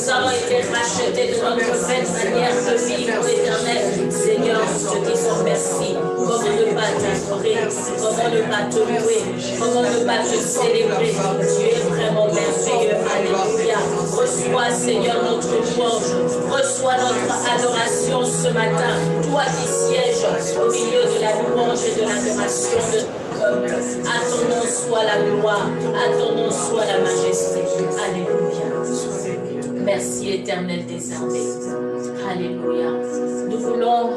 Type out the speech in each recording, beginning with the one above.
Nous avons été rachetés de notre faite manière de vivre, ô Éternel. Seigneur, nous te disons merci. Comment ne pas t'adorer? Comment ne pas te louer? Comment ne pas te célébrer? Tu es vraiment merveilleux. Alléluia. Reçois, Seigneur, notre louange. Reçois notre adoration ce matin. Toi qui sièges au milieu de la louange et de l'adoration de ton peuple. À ton nom soit la gloire. À ton nom soit la majesté. Alléluia. Merci, Éternel des armées. Alléluia. Nous voulons,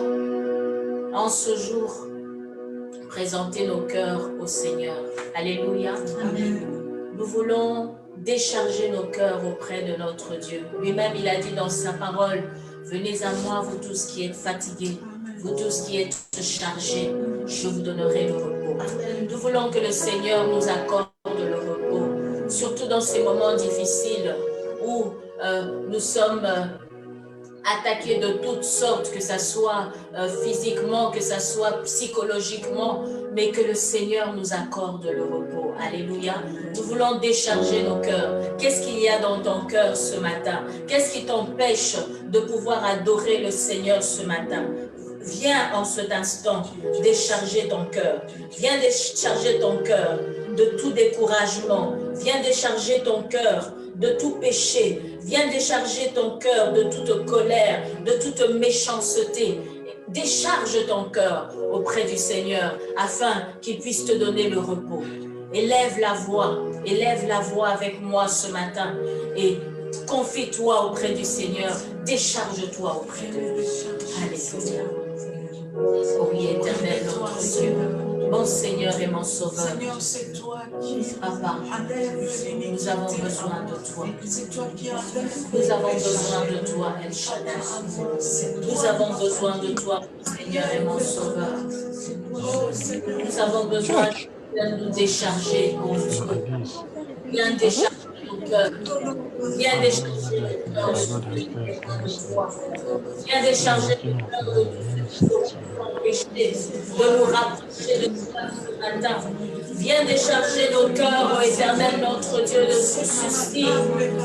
en ce jour, présenter nos cœurs au Seigneur. Alléluia. Amen. Nous voulons décharger nos cœurs auprès de notre Dieu. Lui-même, il a dit dans sa parole, venez à moi, vous tous qui êtes fatigués, vous tous qui êtes chargés, je vous donnerai le repos. Nous voulons que le Seigneur nous accorde le repos, surtout dans ces moments difficiles où nous sommes attaqués de toutes sortes, que ce soit physiquement, que ce soit psychologiquement, mais que le Seigneur nous accorde le repos. Alléluia. Nous voulons décharger nos cœurs. Qu'est-ce qu'il y a dans ton cœur ce matin? Qu'est-ce qui t'empêche de pouvoir adorer le Seigneur ce matin? Viens en cet instant décharger ton cœur. Viens décharger ton cœur de tout découragement. Viens décharger ton cœur de tout péché. Viens décharger ton cœur de toute colère, de toute méchanceté. Décharge ton cœur auprès du Seigneur afin qu'il puisse te donner le repos. Élève la voix avec moi ce matin et confie-toi auprès du Seigneur. Décharge-toi auprès de lui. Alléluia. Oh oui, éternel, notre Dieu. Mon Seigneur et mon Sauveur. Seigneur, c'est toi qui Papa, nous avons besoin de toi. C'est toi qui enlèves. Nous avons besoin de toi, El Shaddai. Nous avons besoin de toi, Seigneur et mon Sauveur. Nous avons besoin de nous décharger, mon Dieu. Viens décharger nos cœurs. Viens décharger nos cœurs de toi. Viens décharger nos cœurs de tout ce qui nous empêche de nous rapprocher de toi ce matin. Viens décharger nos cœurs, ô Éternel, notre Dieu, de tout souci.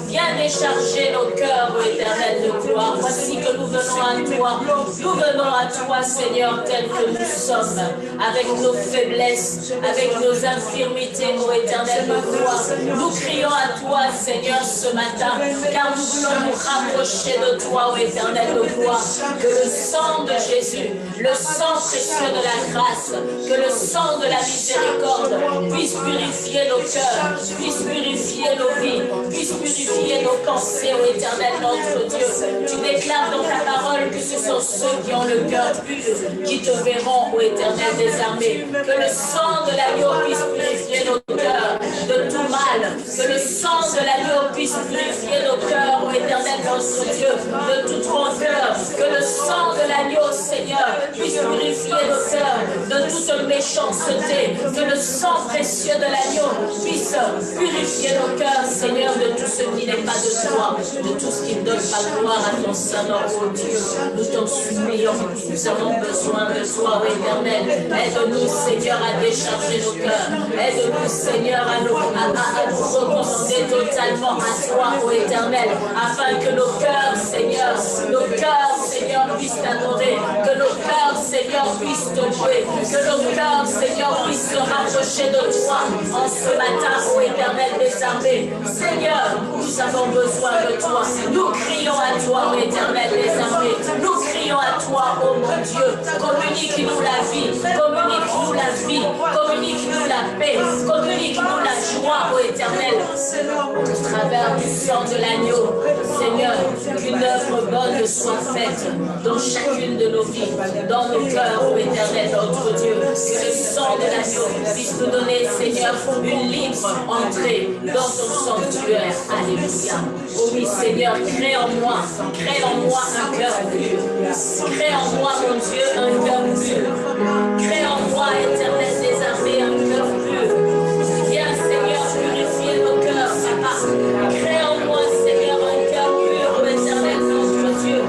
Viens décharger nos cœurs, ô Éternel de gloire. Voici que nous venons à toi. Nous venons à toi, Seigneur, tel que nous sommes, avec nos faiblesses, avec nos infirmités, ô Éternel de gloire. Nous crions à toi, Seigneur, ce matin, car nous voulons nous rapprocher de toi, ô Éternel de gloire. Que le sang de Jésus, le sang précieux de la grâce, que le sang de la miséricorde puisse purifier nos cœurs, puisse purifier nos vies, puisse purifier nos pensées, ô Éternel notre Dieu. Tu déclares dans ta parole que ce sont ceux qui ont le cœur pur qui te verront, ô Éternel des armées. Que le sang de l'agneau puisse purifier nos cœurs de tout mal, que le sang de l'agneau puisse purifier nos cœurs, ô Éternel notre Dieu, de toute rancœur, que le sang de l'agneau, Seigneur, puisse purifier nos cœurs de toute méchanceté, que le sang précieux de l'agneau puisse purifier nos cœurs, Seigneur, de tout ce qui n'est pas de toi, de tout ce qui ne donne pas gloire à ton Saint-Nom, ô Dieu. Nous t'en supplions, nous avons besoin de toi, ô Éternel. Aide-nous, Seigneur, à décharger nos cœurs. Aide-nous, Seigneur, à nous recommander totalement à toi, ô Éternel, afin que nos cœurs, Seigneur, puissent t'adorer, que nos cœurs, Seigneur, puissent te louer, que nos cœurs, Seigneur, puissent se rapprocher de toi en ce matin, ô Éternel des armées. Seigneur, nous avons besoin de toi. Nous crions à toi, ô Éternel des armées. Nous crions à toi, ô mon Dieu. Communique-nous la vie, communique-nous la vie, communique-nous la paix, communique-nous la joie, ô Éternel. Au travers du sang de l'agneau, Seigneur, qu'une œuvre bonne soit faite dans chacune de nos vies, dans nos cœurs, ô Éternel, notre Dieu. Que le sang de l'agneau puisse nous donner, Seigneur, une libre entrée dans ton sanctuaire. Alléluia. Oh oui, Seigneur, crée en moi un cœur pur. Crée en moi, mon Dieu, un cœur pur. Crée en moi, Éternel des armées, un cœur pur. Viens, Seigneur, purifier nos cœurs, Papa. Crée en moi, Seigneur, un cœur pur, ô Éternel, notre Dieu.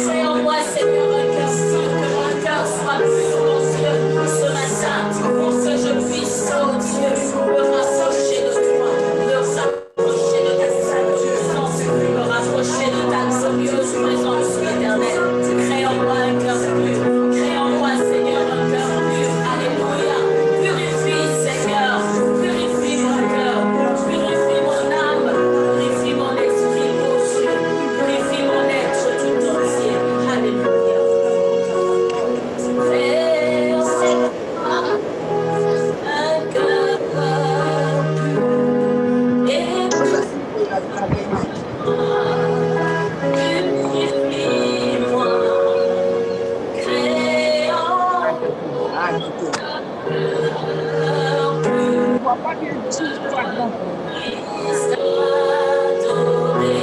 Crée en moi, Seigneur, un cœur pur, que mon cœur soit pur, mon Dieu, ce matin, pour que je puisse, oh Dieu, me rapprocher de toi, me rapprocher de ta sainteté, me rapprocher de ta Purifie-moi, crée en Christ adoré,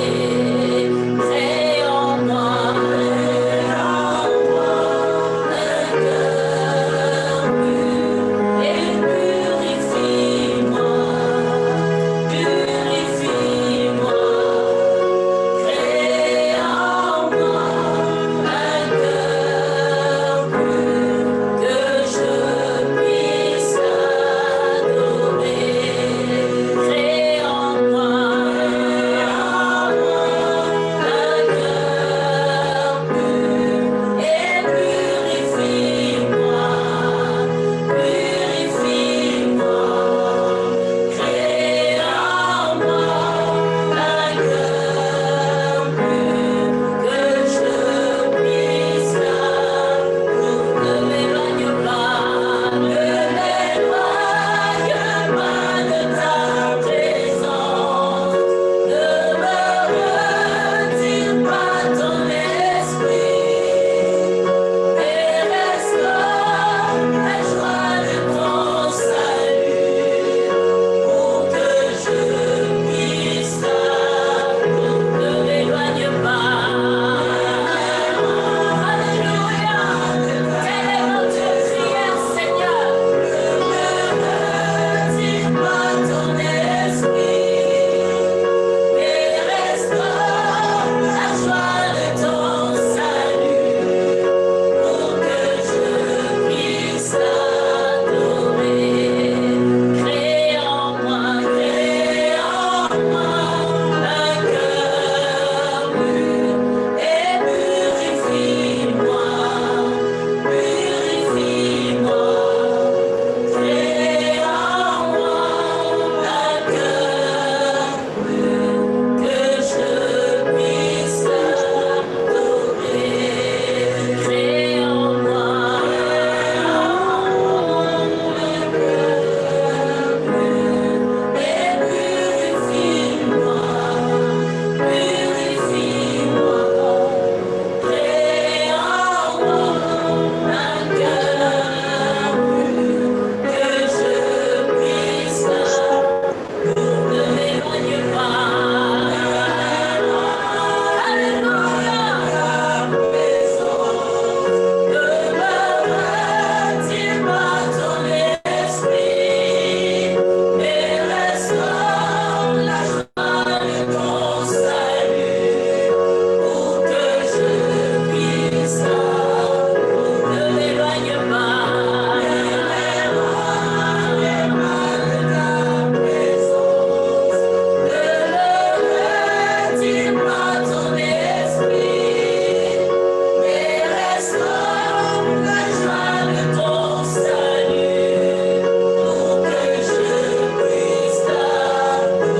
crée en moi un cœur pur et purifie-moi, crée en moi un cœur pur que je puisse adorer. Crée en moi un cœur pur et purifie-moi, crée en moi un cœur pur que je puisse ne m'éloigne pas de ta présence, ne me retire pas ton esprit, mais restaure la joie de ton salut, pour que je puisse ne m'éloigne pas. Alléluia, telle est notre prière, Seigneur. Ne retire pas ton esprit, mais restaure la joie de ton salut, pour que je puisse adorer. Crée en moi un cœur pur et purifie-moi, crée en moi un cœur pur que je puisse adorer. Crée en moi un cœur pur et purifie-moi, crée en moi un cœur pur que je puisse ne m'éloigne pas. Alléluia, ne me retire pas ton esprit, mais restaure la joie de ton salut, pour que je puisse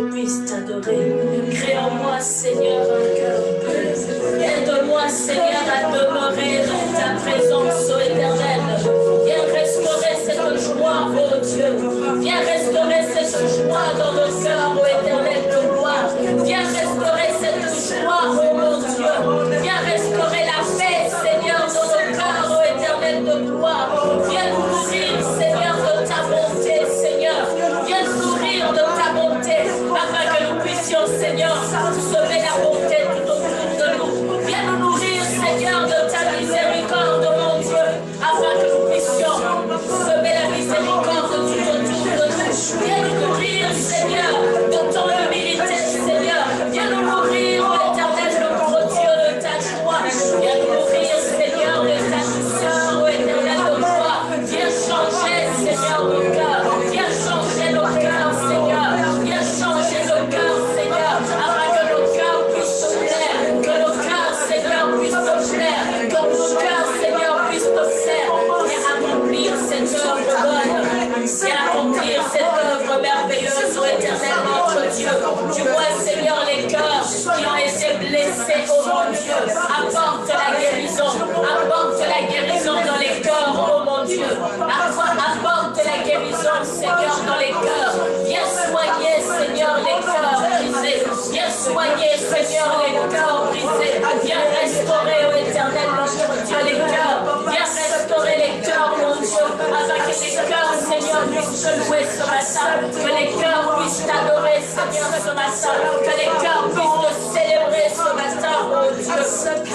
ne m'éloigne pas. Crée en moi, Seigneur, un cœur pur. Aide-moi, Seigneur, à demeurer dans ta présence, ô Éternel. Viens restaurer cette joie, ô Dieu. Viens restaurer cette joie dans nos cœurs, ô Éternel de gloire. Viens restaurer cette joie, ô mon Dieu. Viens restaurer la paix, Seigneur, dans nos cœurs, ô Éternel de gloire. Viens nous nourrir, Seigneur, de ta bonté, Seigneur. Viens nous nourrir de ta bonté, afin que nous puissions, Seigneur, semer la bonté tout autour de nous. Viens nous nourrir, Seigneur, de ta miséricorde, mon Dieu, afin que nous puissions semer la miséricorde tout autour de nous. Viens nous nourrir, Seigneur, Seigneur, nos cœurs. Viens changer nos cœurs, Seigneur. Viens changer nos cœurs, Seigneur, afin que nos cœurs puissent te plaire. Que nos cœurs, Seigneur, puissent te plaire. Que nos cœurs, Seigneur, puissent te plaire. Viens accomplir cette œuvre bonne. Viens accomplir cette œuvre merveilleuse, ô éternel, notre Dieu. Tu vois, Seigneur, les cœurs qui ont été blessés, ô mon Dieu. Apporte la guérison. Apporte la guérison dans les cœurs, ô mon Dieu. Apporte la guérison, Seigneur, dans les cœurs. Viens soigner, Seigneur, les cœurs brisés. Viens soigner, Seigneur, les cœurs brisés. Viens restaurer, ô éternel, notre Dieu, les cœurs. Viens restaurer les cœurs, mon Dieu, afin que les cœurs, Seigneur, puissent te louer ce matin. Que les cœurs puissent t'adorer, Seigneur, ce matin. Que les cœurs puissent te célébrer ce matin, oh Dieu.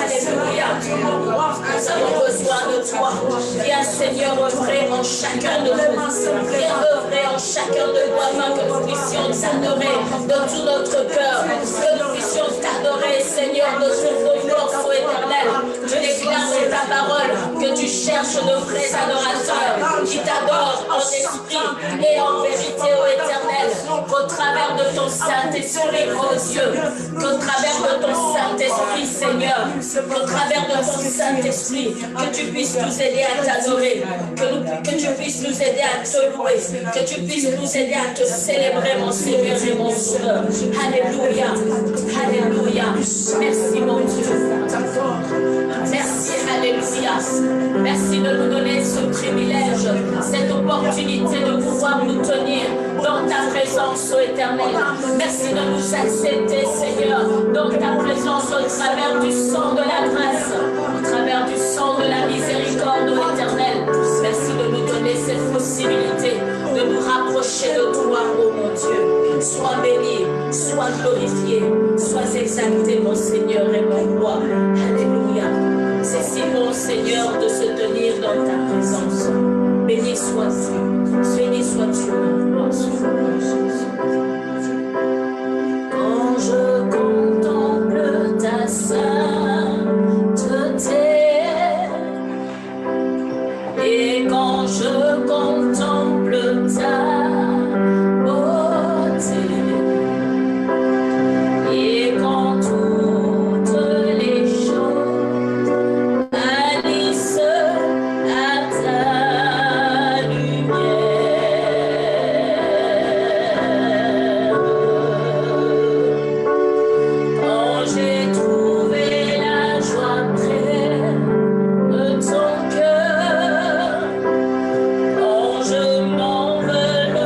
Alléluia. Nous avons besoin de toi. Viens, Seigneur, œuvrer en chacun de nous. Viens œuvrer en chacun de nous afin que nous puissions t'adorer de tout notre cœur. Que nous puissions t'adorer, Seigneur, de toutes nos forces, ô éternel. Je déclare dans ta parole que tu cherches de vrais adorateurs qui t'adorent en esprit et en vérité, ô éternel. Au travers de ton Saint-Esprit, ô Dieu. Qu'au travers de ton Saint-Esprit, Seigneur. Qu'au travers de ton Saint-Esprit, que tu puisses nous aider à t'adorer. Que tu puisses nous aider à te louer. Que tu puisses nous aider à te célébrer, mon Seigneur et mon Sauveur. Alléluia. Alléluia. Merci, mon Dieu. Merci, alléluia. Merci de nous donner ce privilège, cette opportunité de pouvoir nous tenir dans ta présence, ô éternel. Merci de nous accepter, Seigneur, dans ta présence au travers du sang de la grâce, au travers du sang de la miséricorde, ô éternel. Merci de nous donner cette possibilité de nous rapprocher de toi, ô mon Dieu. Sois béni, sois glorifié, sois exalté, mon Seigneur et mon roi. Alléluia. C'est si bon, Seigneur, de se tenir dans ta présence. Béni sois-tu. Béni sois-tu, mon roi. Quand je contemple ta sainteté et quand je contemple ta beauté et quand toutes les choses alissent à ta lumière. Quand j'ai trouvé la joie près de ton cœur, quand je m'enveloppe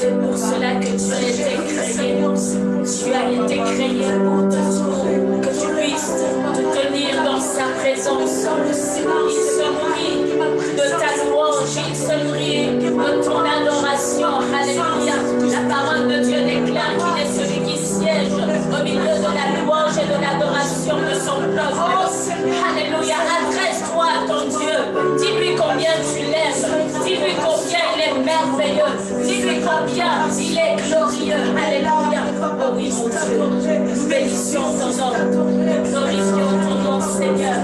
C'est pour cela que tu as été créé. Tu as été créé pour que tu puisses te tenir dans sa présence. Il se nourrit de ta louange, il se nourrit de ton adoration. Alléluia. La parole de Dieu déclare qu'il est celui qui siège au milieu de la louange et de l'adoration de son peuple. Alléluia. Adresse-toi à ton Dieu. Dis-lui combien tu l'aimes. Dis-lui combien il est merveilleux. Dis-lui combien il est glorieux. Alléluia. Oh oui, mon Dieu. Nous bénissions ton nom. Nous glorifions ton nom, Seigneur.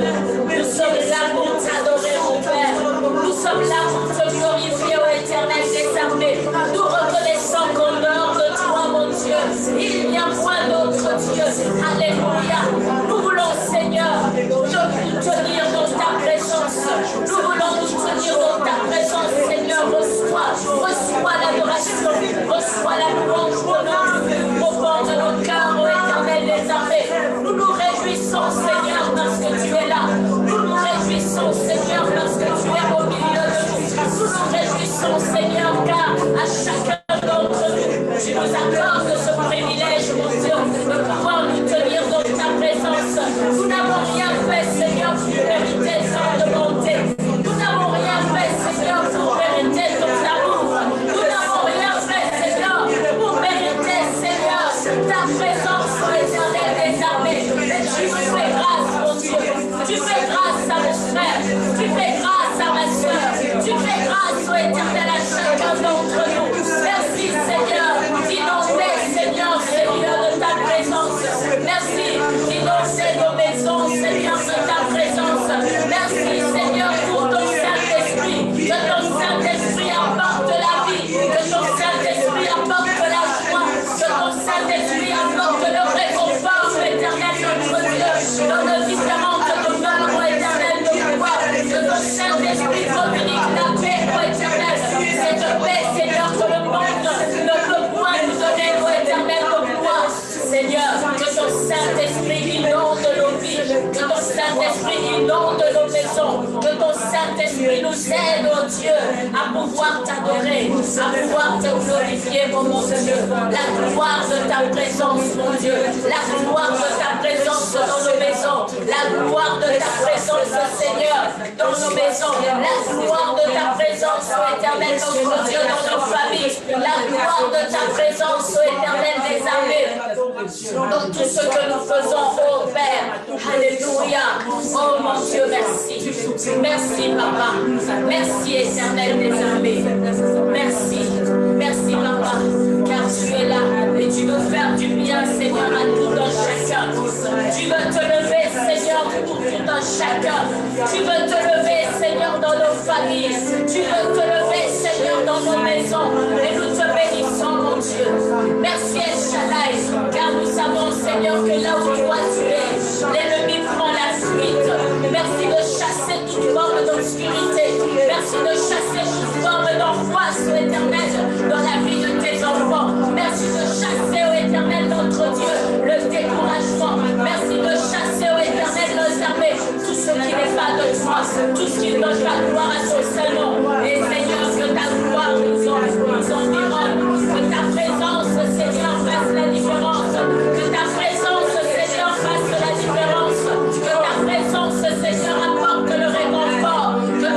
Nous sommes là pour t'adorer, mon Père. Nous sommes là pour te glorifier, ô Éternel des armées. Nous reconnaissons qu'en dehors de toi, mon Dieu, il n'y a point d'autre Dieu. Alléluia. Nous voulons, Seigneur, nous tenir dans ta présence. Nous voulons nous tenir dans ta présence, Seigneur. Reçois l'adoration, reçois la louange de nos au fond de nos cœurs, ô Éternel des armées. Nous nous réjouissons, Seigneur, parce que tu es là. Nous nous réjouissons, Seigneur, parce que tu es au milieu de nous. Nous nous réjouissons, Seigneur, car à chacun d'entre nous, tu nous accordes ce privilège, mon Dieu, de pouvoir nous tenir dans ta présence. Nous n'avons rien fait, Seigneur, pour mériter ta bonté. Nous n'avons rien fait, Seigneur, pour mériter ton amour. Nous n'avons rien fait, Seigneur, pour mériter, Seigneur, ta présence, Éternel des armées. Mais tu me fais grâce, mon Dieu. Tu fais grâce à mes frères. Tu fais grâce à ma soeur. Tu fais grâce, ô Éternel, à chacun d'entre nous. Merci, Seigneur, d'inonder, Seigneur, Seigneur, de ta présence. Merci d'inonder nos maisons, Seigneur, de ta présence. Merci, Seigneur, pour ton Saint-Esprit. Que ton Saint-Esprit apporte la vie. Que ton Saint-Esprit apporte la joie. Que ton Saint-Esprit apporte le réconfort, Éternel, notre Dieu, dans nos différentes demeures, ô Éternel, de pouvoir. Que ton Saint-Esprit communique la paix, ô Éternel. Cette paix, Seigneur, que le monde ne peut point nous donner, ô Éternel, de pouvoir. Seigneur, que ton Saint-Esprit inonde nos vies. Que ton Saint-Esprit inonde nos maisons. Que ton Saint-Esprit nous aide, ô Dieu, à pouvoir t'adorer, à pouvoir te glorifier, mon Dieu. La gloire de ta présence, mon Dieu. La gloire de ta présence dans nos maisons. La gloire de ta présence, Seigneur, dans nos maisons. La gloire de ta présence, ô Éternel, notre Dieu, dans nos familles. La gloire de ta présence, ô Éternel des armées, dans tout ce que nous faisons, ô Père. Alléluia. Oh mon Dieu, merci. Merci, Papa. Merci, Éternel des armées. Merci. Merci, Papa. Car tu es là et tu veux faire du bien, Seigneur, à tout un chacun. Tu veux te lever, Seigneur, pour tout un chacun. Tu veux te lever, Seigneur, dans nos familles. Tu veux te lever, Seigneur, dans nos maisons. Et nous te bénissons, mon Dieu. Merci, El Shaddai, car nous savons, Seigneur, que là où toi tu es, l'ennemi prend la fuite. Merci de chasser toute forme d'obscurité. Merci de chasser toute forme d'angoisse, ô Éternel, dans la vie de tes enfants. Merci de chasser, ô Éternel, notre Dieu, le découragement. Merci de chasser, ô Éternel, nos armées, tout ce qui n'est pas de toi, tout ce qui ne donne pas gloire à ton seul nom. Et Seigneur, que ta gloire nous environne, que ta présence, Seigneur, fasse la différence, que ta présence, Seigneur, fasse la différence, que ta présence, Seigneur, apporte le réconfort, que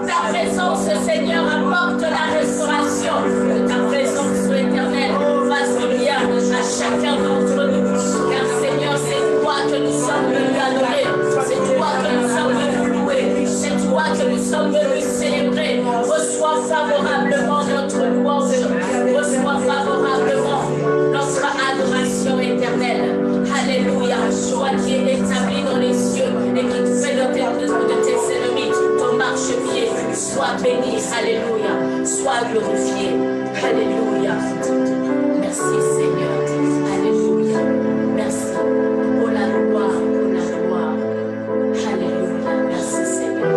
ta présence, Seigneur, apporte la restauration, que ta présence, Éternelle, fasse du bien à chacun d'entre nous, car Seigneur, c'est toi que nous sommes venus adorer, c'est toi que nous sommes venus louer, c'est toi que nous sommes venus célébrer. Reçois favorablement notre louange, reçois favorablement notre adoration éternelle. Alléluia, toi qui es établi dans les cieux et qui fait de tes ennemis ton marchepied, sois béni, alléluia, sois glorifié, alléluia. Merci Seigneur, alléluia, merci. Oh la gloire, alléluia, merci Seigneur.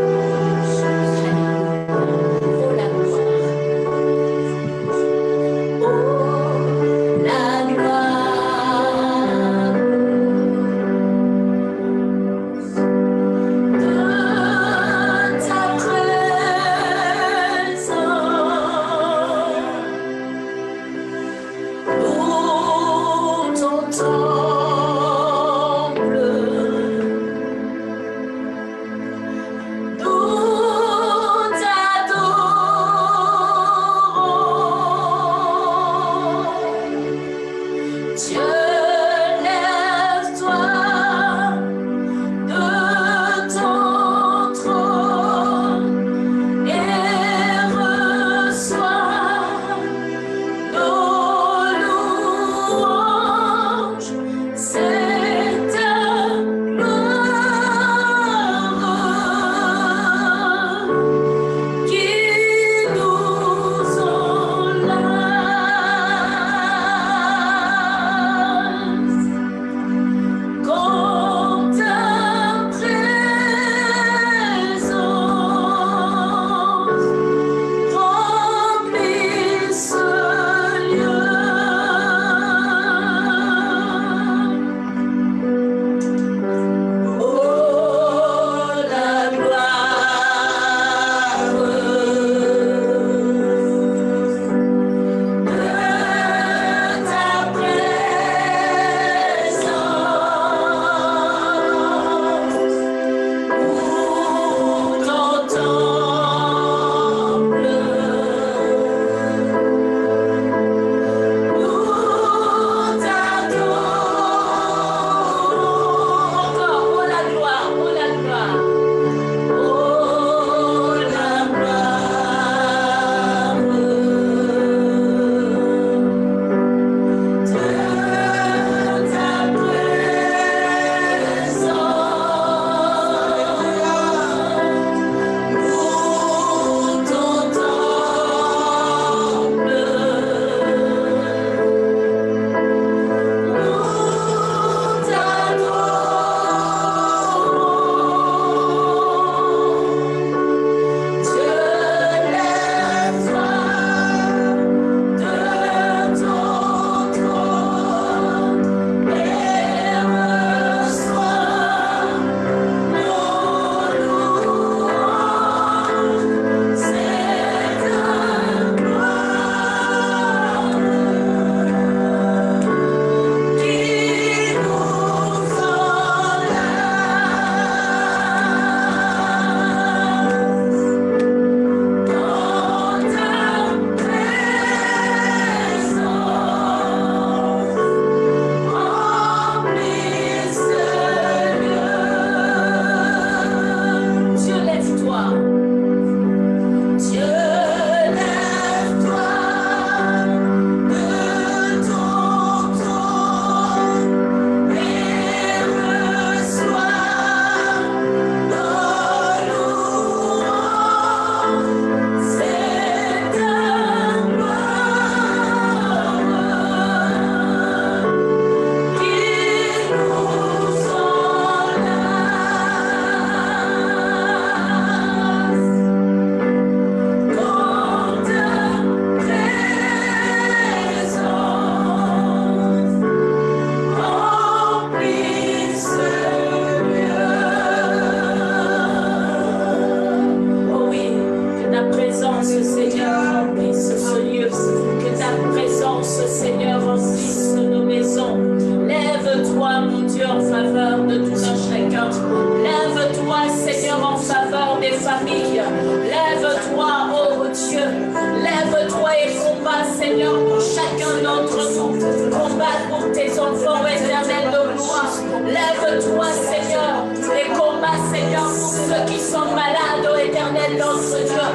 toi, Seigneur, pour chacun d'entre nous. Combat pour tes enfants, éternel de gloire. Lève-toi, Seigneur, et combat, Seigneur, pour ceux qui sont malades, ô éternel notre Dieu.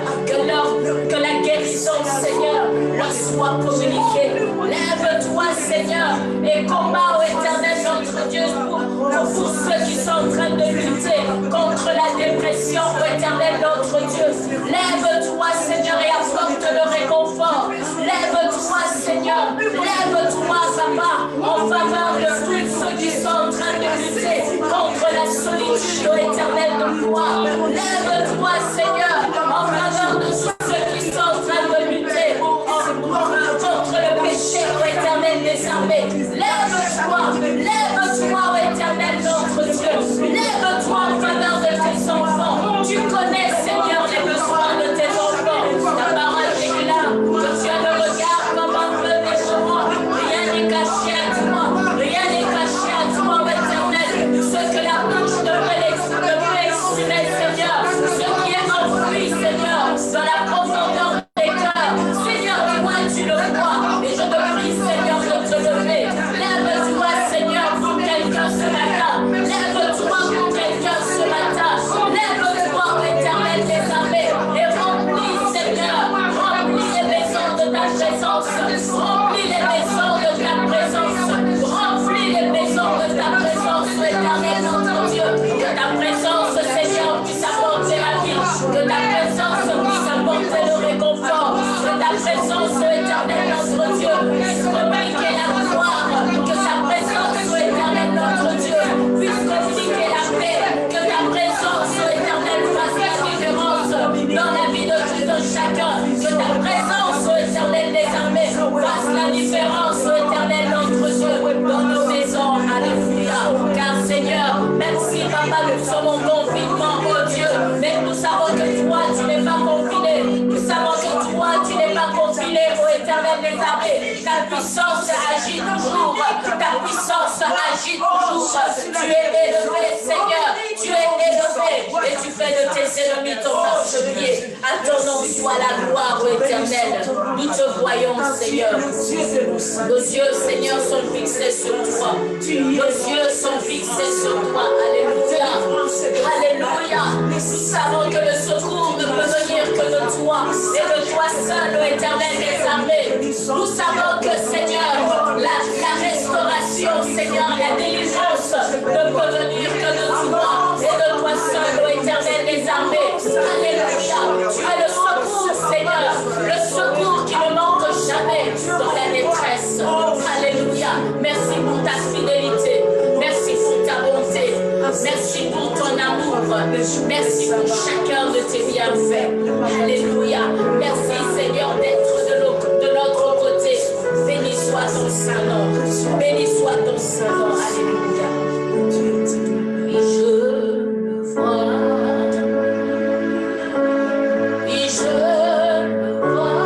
Que la guérison, Seigneur, leur soit communiquée. Lève-toi, Seigneur, et combat, ô éternel notre Dieu, pour ceux qui sont en train de lutter contre la dépression, ô éternel notre Dieu. Lève-toi, Seigneur, et apporte le réconfort. Lève-toi, Seigneur, lève-toi, Papa, en faveur de tous ceux qui sont en train de lutter contre la solitude, ô éternel de gloire. Lève-toi, Seigneur, en faveur de tous ceux qui sont en train de lutter contre le péché, ô éternel des armées. Lève-toi, ô éternel notre Dieu. Lève-toi en faveur de tes enfants. Tu connais, Seigneur, les besoins de tes enfants. Ta parole déclare que tu as le regard comme un feu dévorant. Rien n'est caché à toi. Rien n'est caché à toi, ô éternel. Ce que la bouche devrait exprimer, Seigneur. Ce qui est enfoui, Seigneur, dans la profondeur des cœurs. Seigneur, toi, tu le vois. Et je te prie, Seigneur, de te lever. Lève-toi, Seigneur, pour quelqu'un ce matin. Lève-toi pour quelqu'un ce matin. Lève-toi, éternel des armées, et remplis, Seigneur, remplis les maisons de ta présence. Remplis les maisons de ta présence. Remplis les maisons de ta présence, éternel notre Dieu. Que ta présence, Seigneur, puisse apporter la vie. Que ta présence puisse apporter le réconfort. Que ta présence, éternel notre Dieu, puisse communiquer la gloire. Que ta présence, éternel notre Dieu, puisse communiquer la paix. Que ta présence, éternel, fasse la différence dans la vie de tout un chacun. Que ta présence, éternel des armées, fasse la différence, éternel notre Dieu, dans nos maisons. Alléluia. Car Seigneur, même si Papa, nous sommes en confinement, oh Dieu, mais nous savons que toi, tu n'es pas confiné. Nous savons que toi, tu n'es pas confiné, ô éternel des armées. Ta puissance agit toujours. Ta puissance agit toujours. Tu es élevé, Seigneur. Tu es élevé. Et tu fais de tes ennemis ton marchepied. À ton nom soit la gloire, ô éternel. Nous te voyons, Seigneur. Nos yeux, Seigneur, sont fixés sur toi. Nos yeux sont fixés sur toi. Alléluia. Alléluia. Nous savons que le secours ne peut venir que de toi. Et de toi seul, ô éternel des armées. Nous savons que, Seigneur, la restauration, Seigneur, la délivrance ne peut venir que de toi. Et de toi seul, ô éternel des armées. Alléluia. Tu es le secours, Seigneur. Le secours qui ne manque jamais dans la détresse. Alléluia. Merci pour ta fidélité. Merci pour ta bonté. Merci pour ton amour. Merci pour chacun de tes bienfaits. Alléluia. Merci, Seigneur, d'être de notre côté. Béni soit ton Saint-Nom. Béni soit ton Saint-Nom. Alléluia. Oui, je le vois. Oui, je le vois.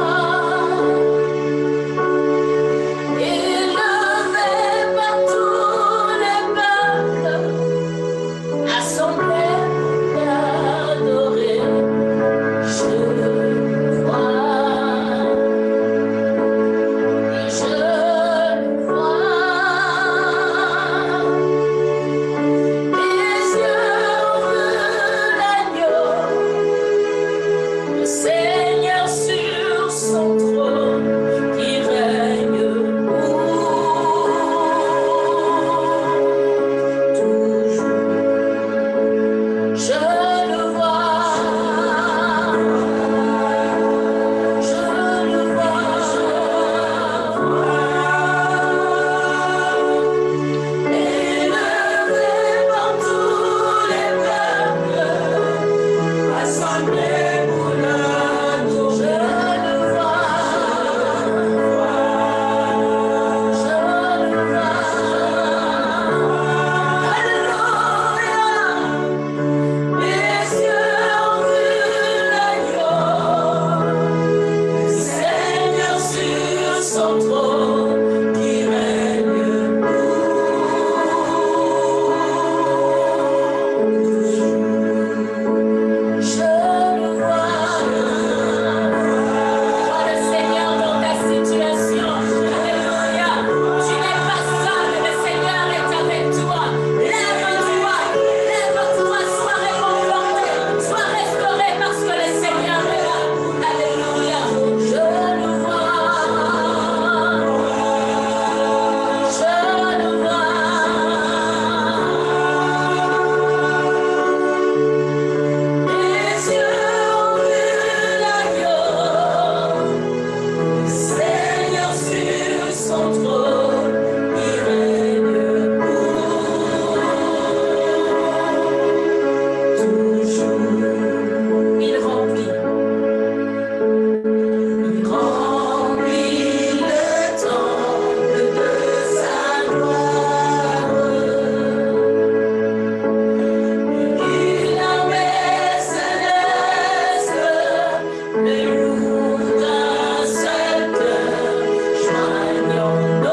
Élevé par tous les peuples, assemblés et adorés. son trône, il règne pour toujours. Il remplit le temple de sa gloire. Une armée céleste le loue d'un seul cœur, joignant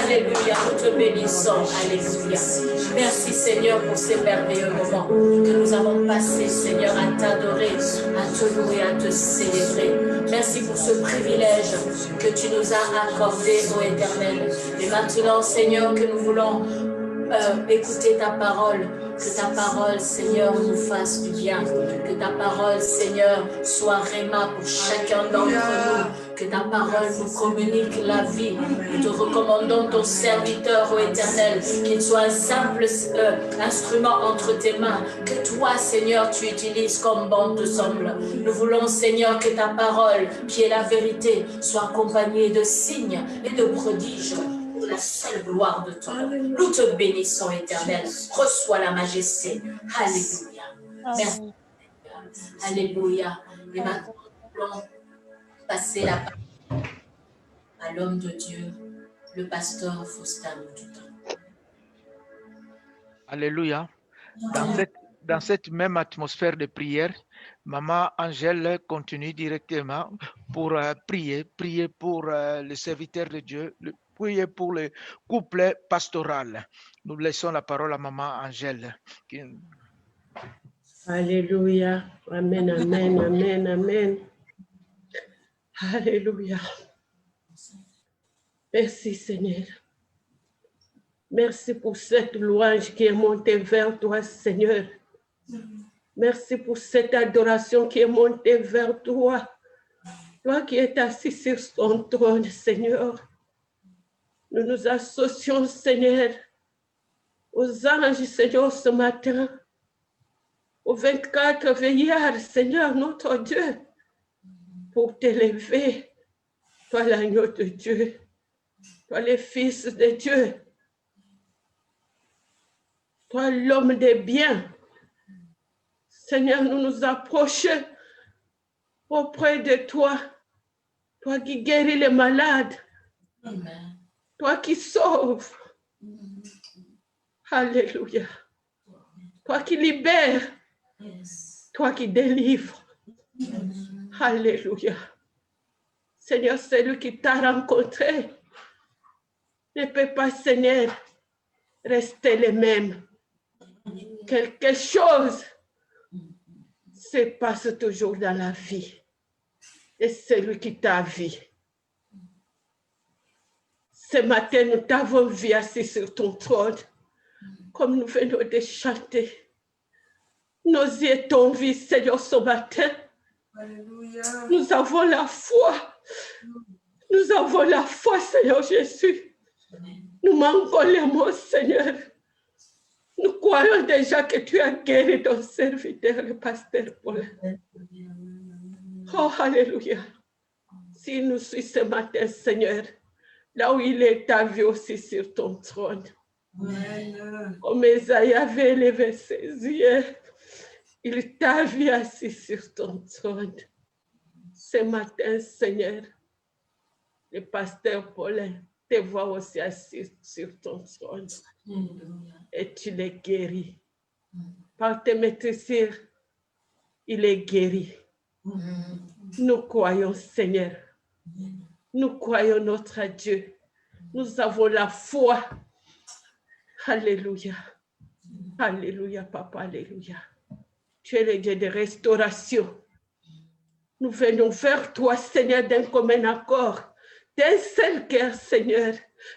Alléluia, nous te bénissons. Alléluia. Merci Seigneur pour ces merveilleux moments que nous avons passés, Seigneur, à t'adorer, à te louer, à te célébrer. Merci pour ce privilège que tu nous as accordé, ô Éternel. Et maintenant, Seigneur, que nous voulons écouter ta parole, que ta parole, Seigneur, nous fasse du bien, que ta parole, Seigneur, soit réma pour chacun d'entre nous, que ta parole nous communique la vie. Nous te recommandons ton serviteur, ô Éternel, qu'il soit un simple instrument entre tes mains, que toi, Seigneur, tu utilises comme bon te semble. Nous voulons, Seigneur, que ta parole, qui est la vérité, soit accompagnée de signes et de prodiges, la seule gloire de ton nom. Nous te bénissons, Éternel. Reçois la majesté. Alléluia. Merci. Alléluia. Et maintenant, nous allons passer la parole à l'homme de Dieu, le pasteur Faustin Moutoutan. Alléluia. Dans cette même atmosphère de prière, Maman Angèle continue directement pour prier pour les serviteurs de Dieu, prier pour le couple pastoral. Nous laissons la parole à Maman Angèle. Alléluia. Amen, amen, amen, amen. Alléluia. Merci Seigneur. Merci pour cette louange qui est montée vers toi, Seigneur. Merci pour cette adoration qui est montée vers toi. Toi qui es assis sur ton trône, Seigneur. Nous nous associons, Seigneur, aux anges, Seigneur, ce matin, aux 24 veillards, Seigneur, notre Dieu, pour t'élever, toi l'agneau de Dieu, toi le Fils de Dieu, toi l'homme des biens. Seigneur, nous nous approchons auprès de toi, toi qui guéris les malades, Amen. toi qui sauves. Alléluia. Toi qui libères, Yes. toi qui délivres. Alléluia. Seigneur, celui qui t'a rencontré ne peut pas, Seigneur, rester le même. Quelque chose se passe toujours dans la vie de celui qui t'a vu. Ce matin, nous t'avons vu assis sur ton trône, comme nous venons de chanter. Nos yeux t'ont vu, Seigneur, ce matin. Alléluia. Nous avons la foi. Nous avons la foi, Seigneur Jésus. Nous manquons les mots, Seigneur. Nous croyons déjà que tu as guéri ton serviteur, le pasteur Paul. Oh, alléluia. Si nous sommes ce matin, Seigneur, là où il est, ta vie aussi sur ton trône. Amen. Comme Esaïe avait élevé ses yeux, il t'a vu assis sur ton trône. Ce matin, Seigneur, le pasteur Paulin te voit aussi assis sur ton trône. Alléluia. Et tu l'es guéri. Par tes maîtrisires, il est guéri. Nous croyons, Seigneur. Nous croyons notre Dieu. Nous avons la foi. Alléluia. Alléluia, Papa, alléluia. Tu es le Dieu de restauration. Nous venons vers toi, Seigneur, d'un commun accord, d'un seul cœur, Seigneur,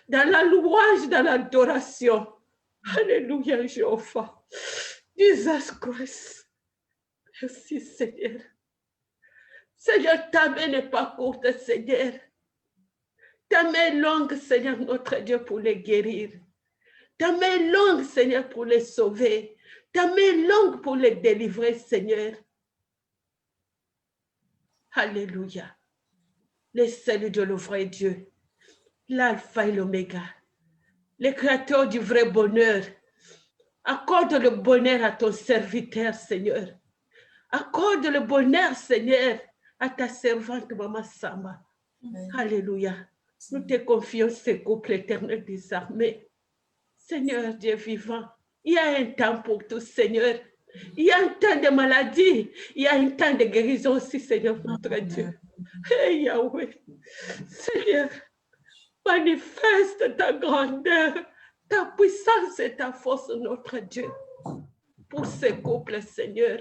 dans la louange, dans l'adoration. Alléluia, Jéhovah. Jesus Christ. Merci, Seigneur. Seigneur, ta main n'est pas courte, Seigneur. Ta main est longue, Seigneur, notre Dieu, pour les guérir. Ta main longue, Seigneur, pour les sauver. Ta main longue pour les délivrer, Seigneur. Alléluia. Le salut de le vrai Dieu, l'alpha et l'oméga, le créateur du vrai bonheur. Accorde le bonheur à ton serviteur, Seigneur. Accorde le bonheur, Seigneur, à ta servante, Maman Samba. Alléluia. Nous te confions ce couple éternel des armées. Seigneur Dieu vivant, il y a un temps pour tout, Seigneur. Il y a un temps de maladie, il y a un temps de guérison aussi, Seigneur, notre Dieu. Hey Yahweh, Seigneur, manifeste ta grandeur, ta puissance et ta force, notre Dieu, pour ce couple, Seigneur,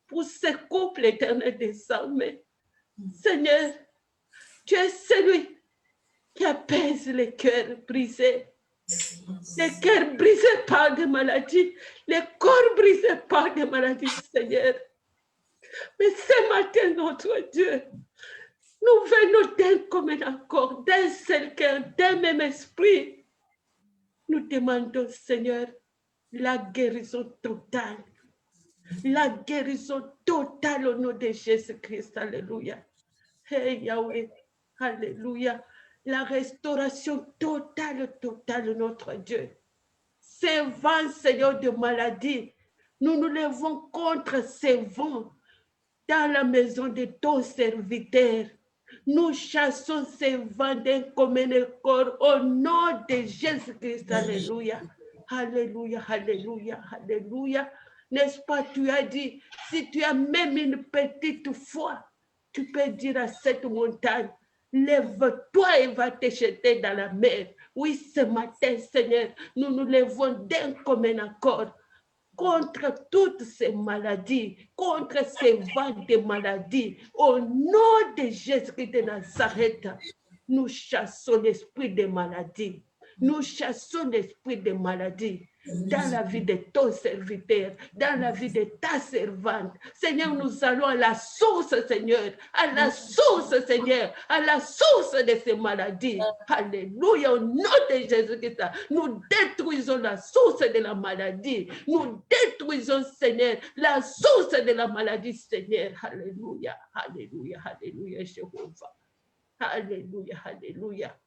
pour ce couple éternel des armées. Seigneur, tu es celui qui apaise les cœurs brisés. Les cœurs brisés par des maladies, les corps brisés par des maladies, Seigneur. Mais ce matin, notre Dieu, nous venons d'un commun accord, d'un seul cœur, d'un même esprit. Nous demandons, Seigneur, la guérison totale. La guérison totale au nom de Jésus-Christ. Alléluia. Hey Yahweh, alléluia. La restauration totale, totale, notre Dieu. Ces vents, Seigneur, de maladie, nous nous levons contre ces vents dans la maison de ton serviteur. Nous chassons ces vents d'un commun accord au nom de Jésus-Christ. Alléluia. Alléluia, alléluia, alléluia. N'est-ce pas, tu as dit, si tu as même une petite foi, tu peux dire à cette montagne, lève-toi et va te jeter dans la mer. Oui, ce matin, Seigneur, nous nous levons d'un commun accord contre toutes ces maladies, contre ces vagues de maladies. Au nom de Jésus-Christ de Nazareth, nous chassons l'esprit des maladies. Nous chassons l'esprit des maladies dans la vie de ton serviteur, dans la vie de ta servante. Seigneur, nous allons à la source, Seigneur, à la source, Seigneur, à la source de ces maladies. Alléluia, au nom de Jésus-Christ, nous détruisons la source de la maladie. Nous détruisons, Seigneur, la source de la maladie, Seigneur. Alléluia, alléluia, alléluia, Jéhovah. Alléluia, alléluia.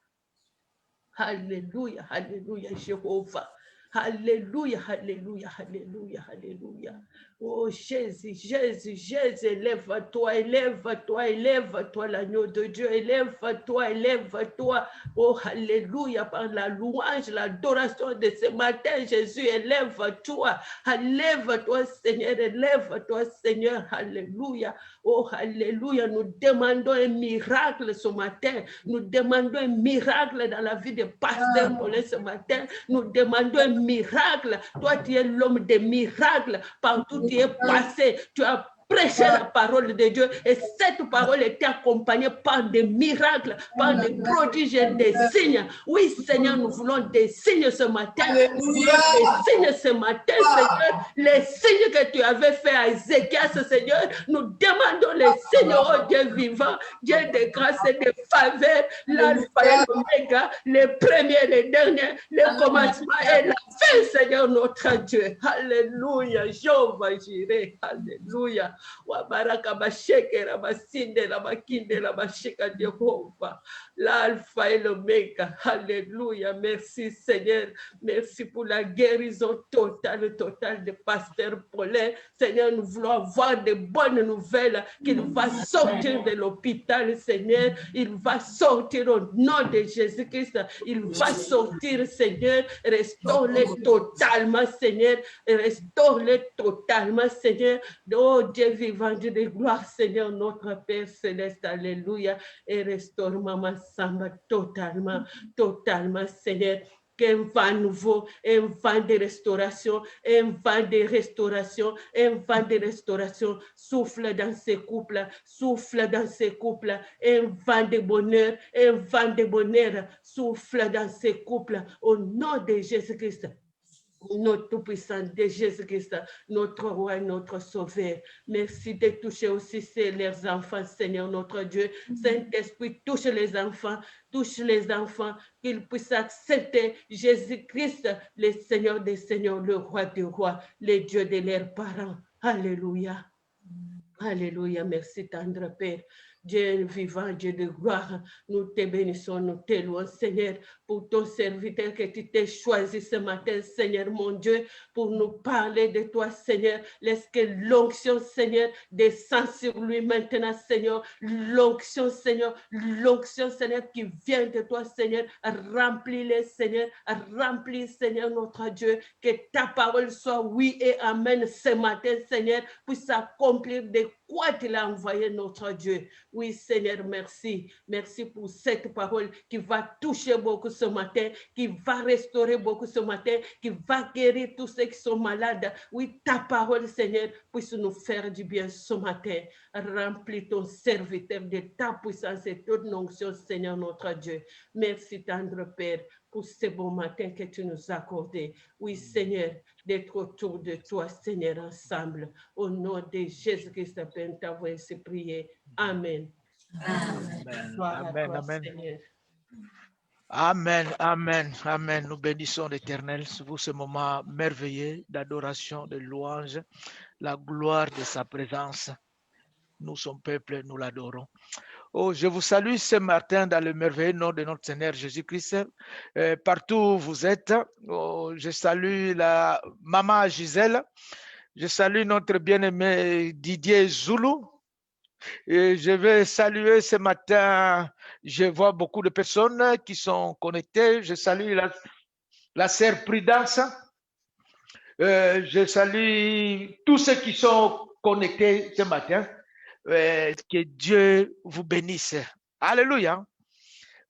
Alléluia, alléluia, Jéhovah. Alléluia, alléluia, alléluia, alléluia. Oh Jésus, Jésus, Jésus, élève-toi, élève-toi, élève-toi, l'agneau de Dieu, élève-toi, élève-toi. Oh alléluia, par la louange, l'adoration de ce matin, Jésus, élève-toi, élève-toi, Seigneur, élève-toi, Seigneur, alléluia. Oh alléluia, nous demandons un miracle ce matin, nous demandons un miracle dans la vie de Pasteur Paulin ce matin, nous demandons un miracle. Toi, tu es l'homme des miracles. Partout tu es passé, tu as prêché la parole de Dieu et cette parole était accompagnée par des miracles, par des prodiges et des signes. Oui, Seigneur, nous voulons des signes ce matin. Nous voulons des signes ce matin, Seigneur. Les signes que tu avais fait à Ézéchias, Seigneur, nous demandons les signes, oh Dieu vivant, Dieu de grâce et de faveur, l'alpha et l'oméga, les premiers et les derniers, le commencement et la fin, Seigneur notre Dieu. Alléluia, Jéhovah Jireh, alléluia. Wabaraka basheke la basinde la bakinde la basheka Jéhovah, l'alpha et l'oméga. Alléluia, merci Seigneur, merci pour la guérison totale de Pasteur Paulin. Seigneur, nous voulons avoir de bonnes nouvelles, qu'il va sortir de l'hôpital, Seigneur, il va sortir au nom de Jésus-Christ, il va sortir, Seigneur, restaure-le totalement, Seigneur, restaure-le totalement, Seigneur. Oh Dieu vivant, Dieu de gloire, Seigneur, notre Père céleste, alléluia, et restaure Maman Samba totalement, totalement, Seigneur. Qu'un vent nouveau, un vent de restauration, un vent de restauration, un vent de restauration souffle dans ces couples, souffle dans ces couples, un vent de bonheur, un vent de bonheur souffle dans ces couples, au nom de Jésus-Christ. Notre tout-puissant de Jésus-Christ, notre roi et notre sauveur. Merci de toucher aussi leurs enfants, Seigneur notre Dieu. Saint-Esprit, touche les enfants, qu'ils puissent accepter Jésus-Christ, le Seigneur des Seigneurs, le roi des rois, le Dieu de leurs parents. Alléluia. Alléluia, merci tendre Père. Dieu vivant, Dieu de gloire, nous te bénissons, nous te louons, Seigneur, pour ton serviteur que tu t'es choisi ce matin, Seigneur mon Dieu, pour nous parler de toi, Seigneur. Laisse que l'onction, Seigneur, descende sur lui maintenant, Seigneur. L'onction, Seigneur, qui vient de toi, Seigneur. Remplis-les, Seigneur. Remplis, Seigneur, notre Dieu. Que ta parole soit oui et amen ce matin, Seigneur, puisse accomplir de quoi tu l'as envoyé, notre Dieu. Oui, Seigneur, merci. Merci pour cette parole qui va toucher beaucoup ce matin, qui va restaurer beaucoup ce matin, qui va guérir tous ceux qui sont malades. Oui, ta parole, Seigneur, puisse nous faire du bien ce matin. Remplis ton serviteur de ta puissance et ton onction, Seigneur, notre Dieu. Merci, tendre Père, pour ce bon matin que tu nous as accordé. Oui, Seigneur, d'être autour de toi, Seigneur, ensemble. Au nom de Jésus-Christ, Père, t'avoir ainsi prié. Amen. Amen. Amen. Amen. Seigneur. Amen, amen, amen. Nous bénissons l'Éternel pour ce moment merveilleux d'adoration, de louange, la gloire de sa présence. Nous, son peuple, nous l'adorons. Oh, je vous salue ce matin dans le merveilleux nom de notre Seigneur Jésus-Christ. Partout où vous êtes, oh, je salue la maman Gisèle. Je salue notre bien-aimé Didier Zoulou. Et je vais saluer ce matin, je vois beaucoup de personnes qui sont connectées. Je salue la sœur Prudence. Je salue tous ceux qui sont connectés ce matin. Que Dieu vous bénisse. Alléluia.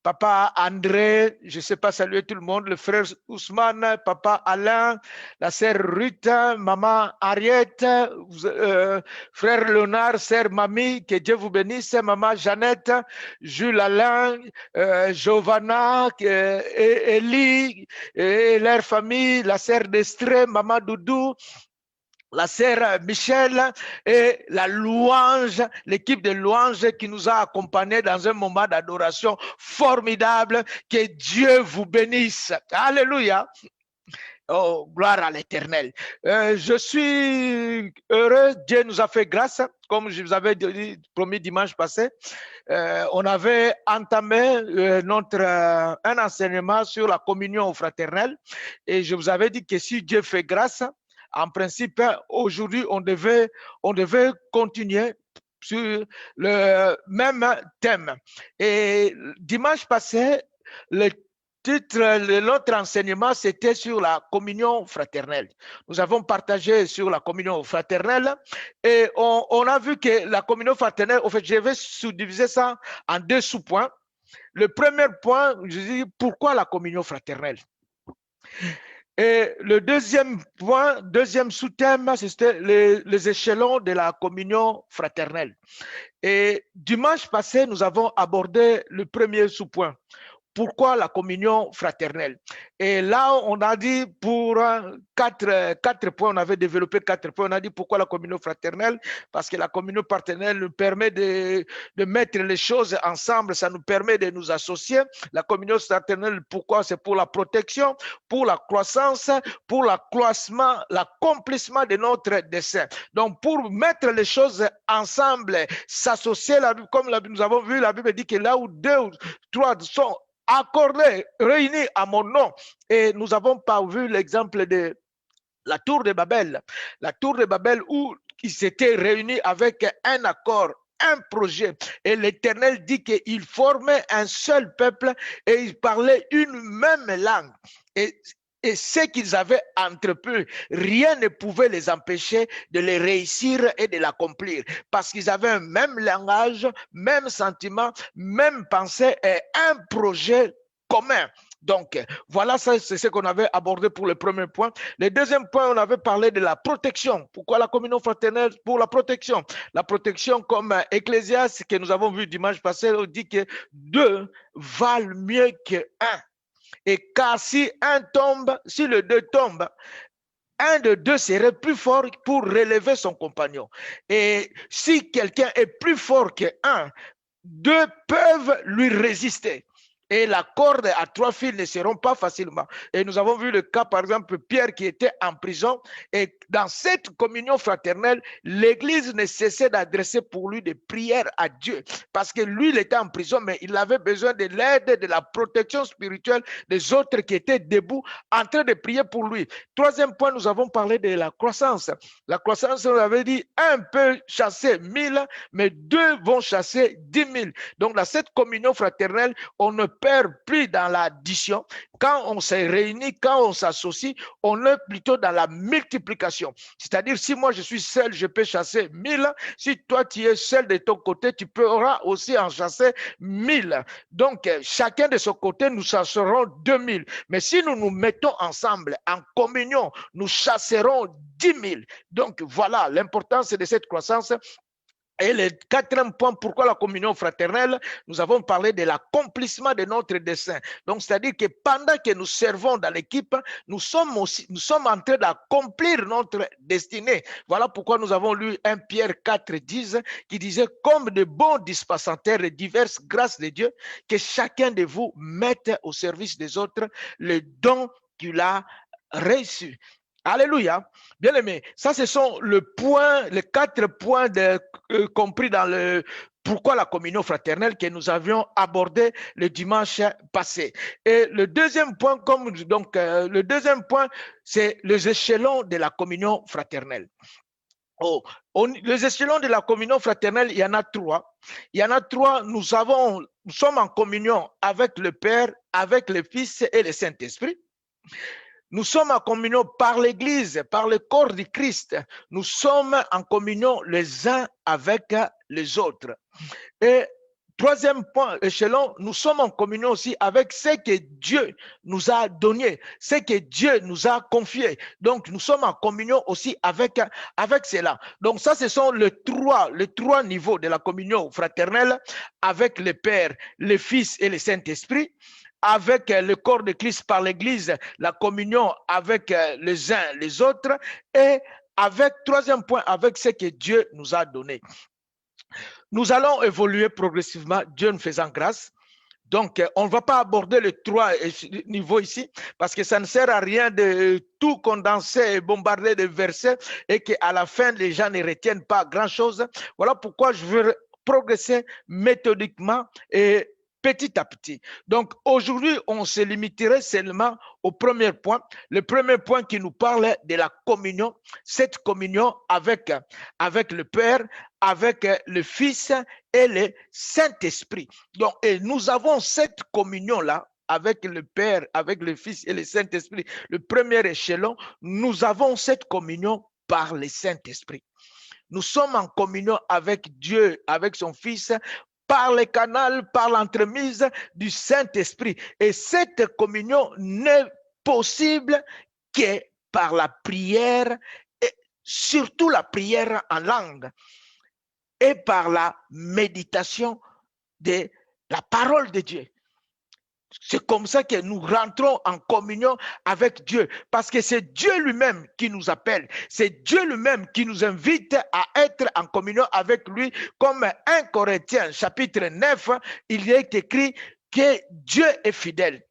Papa André, je ne sais pas saluer tout le monde, le frère Ousmane, papa Alain, la sœur Ruth, maman Ariette, frère Léonard, sœur Mamie, que Dieu vous bénisse, maman Jeannette, Jules Alain, Giovanna, Elie, et leur famille, la sœur d'Estrée, maman Doudou, la sœur Michel et la louange, l'équipe de louange qui nous a accompagnés dans un moment d'adoration formidable. Que Dieu vous bénisse. Alléluia. Oh, gloire à l'Éternel. Je suis heureux. Dieu nous a fait grâce. Comme je vous avais dit, promis dimanche passé, on avait entamé un enseignement sur la communion fraternelle. Et je vous avais dit que si Dieu fait grâce, en principe, aujourd'hui, on devait continuer sur le même thème. Et dimanche passé, le titre de notre enseignement, c'était sur la communion fraternelle. Nous avons partagé sur la communion fraternelle et on a vu que la communion fraternelle, en fait, je vais subdiviser ça en deux sous-points. Le premier point, je dis pourquoi la communion fraternelle? Et le deuxième point, deuxième sous-thème, c'était les échelons de la communion fraternelle. Et dimanche passé, nous avons abordé le premier sous-point. Pourquoi la communion fraternelle? Et là, on a dit pour quatre points, on avait développé 4 points. On a dit pourquoi la communion fraternelle? Parce que la communion fraternelle nous permet de mettre les choses ensemble, ça nous permet de nous associer. La communion fraternelle, pourquoi? C'est pour la protection, pour la croissance, pour l'accroissement, l'accomplissement de notre dessein. Donc, pour mettre les choses ensemble, s'associer, comme nous avons vu, la Bible dit que là où 2 ou 3 sont accordés, réunis à mon nom. Et nous avons pas vu l'exemple de la tour de Babel. La tour de Babel où ils s'étaient réunis avec un accord, un projet. Et l'Éternel dit qu'ils formaient un seul peuple et ils parlaient une même langue. Et ce qu'ils avaient entrepris, rien ne pouvait les empêcher de les réussir et de l'accomplir. Parce qu'ils avaient un même langage, même sentiment, même pensée et un projet commun. Donc, voilà, ça, c'est ce qu'on avait abordé pour le premier point. Le deuxième point, on avait parlé de la protection. Pourquoi la communion fraternelle? Pour la protection. La protection, comme Ecclésiaste, que nous avons vu dimanche passé, on dit que 2 valent mieux que 1. Et car si un tombe, si le deux tombe, un de deux serait plus fort pour relever son compagnon. Et si quelqu'un est plus fort qu'un, deux peuvent lui résister. Et la corde à 3 fils ne seront pas facilement. Et nous avons vu le cas, par exemple, Pierre qui était en prison. Et dans cette communion fraternelle, l'Église ne cessait d'adresser pour lui des prières à Dieu. Parce que lui, il était en prison, mais il avait besoin de l'aide, de la protection spirituelle des autres qui étaient debout, en train de prier pour lui. Troisième point, nous avons parlé de la croissance. La croissance, on avait dit, un peut chasser 1000, mais deux vont chasser 10 000. Donc, dans cette communion fraternelle, on ne perd plus dans l'addition. Quand on se réunit, quand on s'associe, on est plutôt dans la multiplication. C'est-à-dire, si moi je suis seul, je peux chasser 1000. Si toi tu es seul de ton côté, tu pourras aussi en chasser 1000. Donc, chacun de son côté, nous chasserons 2000. Mais si nous nous mettons ensemble en communion, nous chasserons 10 000. Donc, voilà l'importance de cette croissance. Et le quatrième point, pourquoi la communion fraternelle? Nous avons parlé de l'accomplissement de notre dessein. Donc, c'est-à-dire que pendant que nous servons dans l'équipe, nous sommes en train d'accomplir notre destinée. Voilà pourquoi nous avons lu 1 Pierre 4,10 qui disait « Comme de bons dispensateurs de diverses grâces de Dieu, que chacun de vous mette au service des autres le don qu'il a reçu. » Alléluia. Bien aimé, ça ce sont les 4 points compris dans le pourquoi la communion fraternelle que nous avions abordé le dimanche passé. Et le deuxième point, le deuxième point, c'est les échelons de la communion fraternelle. Les échelons de la communion fraternelle, il y en a 3. Il y en a 3, nous sommes en communion avec le Père, avec le Fils et le Saint-Esprit. Nous sommes en communion par l'Église, par le corps du Christ. Nous sommes en communion les uns avec les autres. Et troisième point, échelon, nous sommes en communion aussi avec ce que Dieu nous a donné, ce que Dieu nous a confié. Donc, nous sommes en communion aussi avec cela. Donc, ça, ce sont les trois niveaux de la communion fraternelle avec le Père, le Fils et le Saint-Esprit. Avec le corps de Christ par l'Église, la communion avec les uns les autres, et avec, troisième point, avec ce que Dieu nous a donné. Nous allons évoluer progressivement, Dieu nous faisant grâce. Donc, on ne va pas aborder les 3 niveaux ici, parce que ça ne sert à rien de tout condenser et bombarder de versets, et qu'à la fin, les gens ne retiennent pas grand-chose. Voilà pourquoi je veux progresser méthodiquement et petit à petit. Donc, aujourd'hui, on se limiterait seulement au premier point. Le premier point qui nous parle de la communion, cette communion avec le Père, avec le Fils et le Saint-Esprit. Donc, et nous avons cette communion-là avec le Père, avec le Fils et le Saint-Esprit. Le premier échelon, nous avons cette communion par le Saint-Esprit. Nous sommes en communion avec Dieu, avec son Fils, par le canal, par l'entremise du Saint-Esprit. Et cette communion n'est possible que par la prière, et surtout la prière en langue, et par la méditation de la parole de Dieu. C'est comme ça que nous rentrons en communion avec Dieu, parce que c'est Dieu lui-même qui nous appelle, c'est Dieu lui-même qui nous invite à être en communion avec lui, comme 1 Corinthiens chapitre 9, il est écrit que Dieu est fidèle,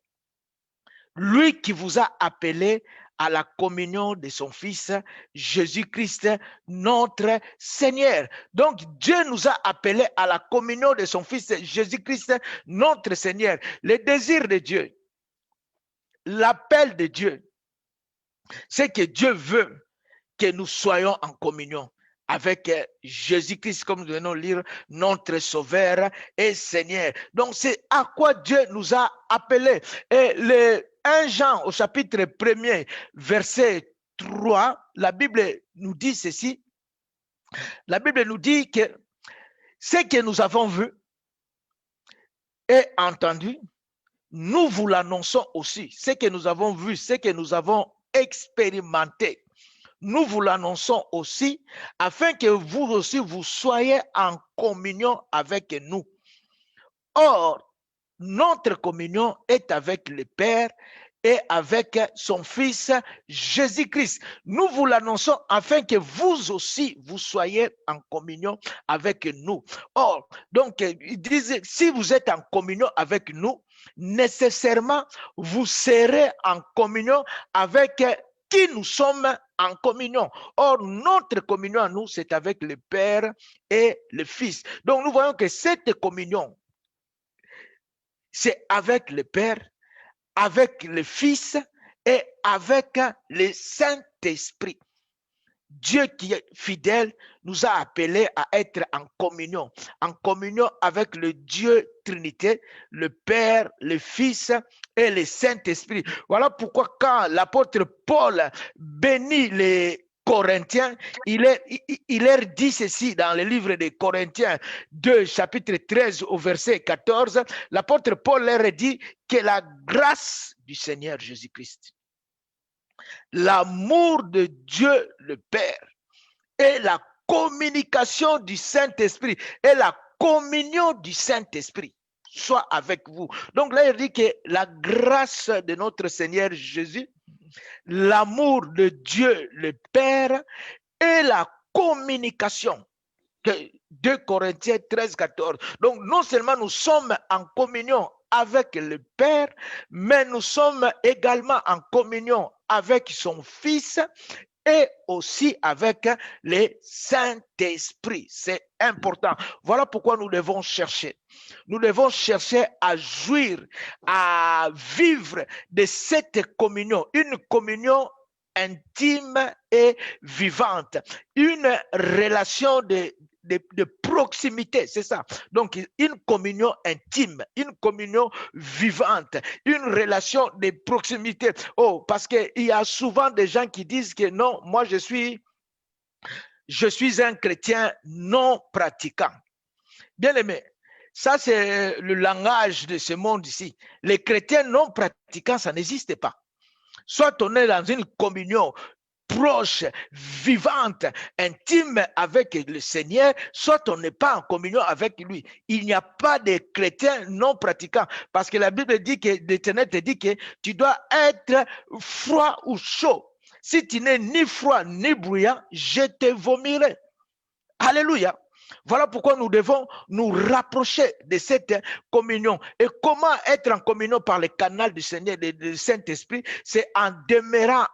lui qui vous a appelé à la communion de son Fils, Jésus-Christ, notre Seigneur. Donc, Dieu nous a appelés à la communion de son Fils, Jésus-Christ, notre Seigneur. Le désir de Dieu, l'appel de Dieu, c'est que Dieu veut que nous soyons en communion avec Jésus-Christ, comme nous venons de lire, notre Sauveur et Seigneur. Donc, c'est à quoi Dieu nous a appelés. Et le 1 Jean au chapitre 1er, verset 3, la Bible nous dit ceci. La Bible nous dit que ce que nous avons vu et entendu, nous vous l'annonçons aussi. Ce que nous avons vu, ce que nous avons expérimenté, nous vous l'annonçons aussi, afin que vous aussi, vous soyez en communion avec nous. Or, notre communion est avec le Père et avec son Fils Jésus-Christ. Nous vous l'annonçons afin que vous aussi, vous soyez en communion avec nous. Or, donc, ils disent, si vous êtes en communion avec nous, nécessairement, vous serez en communion avec qui nous sommes en communion. Or, notre communion à nous, c'est avec le Père et le Fils. Donc, nous voyons que cette communion, c'est avec le Père, avec le Fils et avec le Saint-Esprit. Dieu qui est fidèle nous a appelés à être en communion avec le Dieu Trinité, le Père, le Fils et le Saint-Esprit. Voilà pourquoi quand l'apôtre Paul bénit les Corinthiens, il leur dit ceci dans le livre des Corinthiens 2, chapitre 13 au verset 14, l'apôtre Paul leur dit que la grâce du Seigneur Jésus-Christ, l'amour de Dieu le Père et la communication du Saint-Esprit et la communion du Saint-Esprit soit avec vous. Donc là, il dit que la grâce de notre Seigneur Jésus, l'amour de Dieu le Père et la communication. 2 Corinthiens 13, 14. Donc non seulement nous sommes en communion avec le Père, mais nous sommes également en communion avec son Fils et aussi avec le Saint-Esprit. C'est important. Voilà pourquoi nous devons chercher. Nous devons chercher à jouir, à vivre de cette communion, une communion intime et vivante, une relation de proximité, c'est ça. Donc, une communion intime, une communion vivante, une relation de proximité. Oh, parce qu'il y a souvent des gens qui disent que non, moi je suis un chrétien non pratiquant. Bien aimé, ça c'est le langage de ce monde ici. Les chrétiens non pratiquants, ça n'existe pas. Soit on est dans une communion proche, vivante, intime avec le Seigneur, soit on n'est pas en communion avec lui. Il n'y a pas de chrétiens non pratiquants, parce que la Bible dit que l'Éternel te dit que tu dois être froid ou chaud. Si tu n'es ni froid ni bruyant, je te vomirai. Alléluia. Voilà pourquoi nous devons nous rapprocher de cette communion. Et comment être en communion par le canal du Seigneur, du Saint-Esprit? C'est en demeurant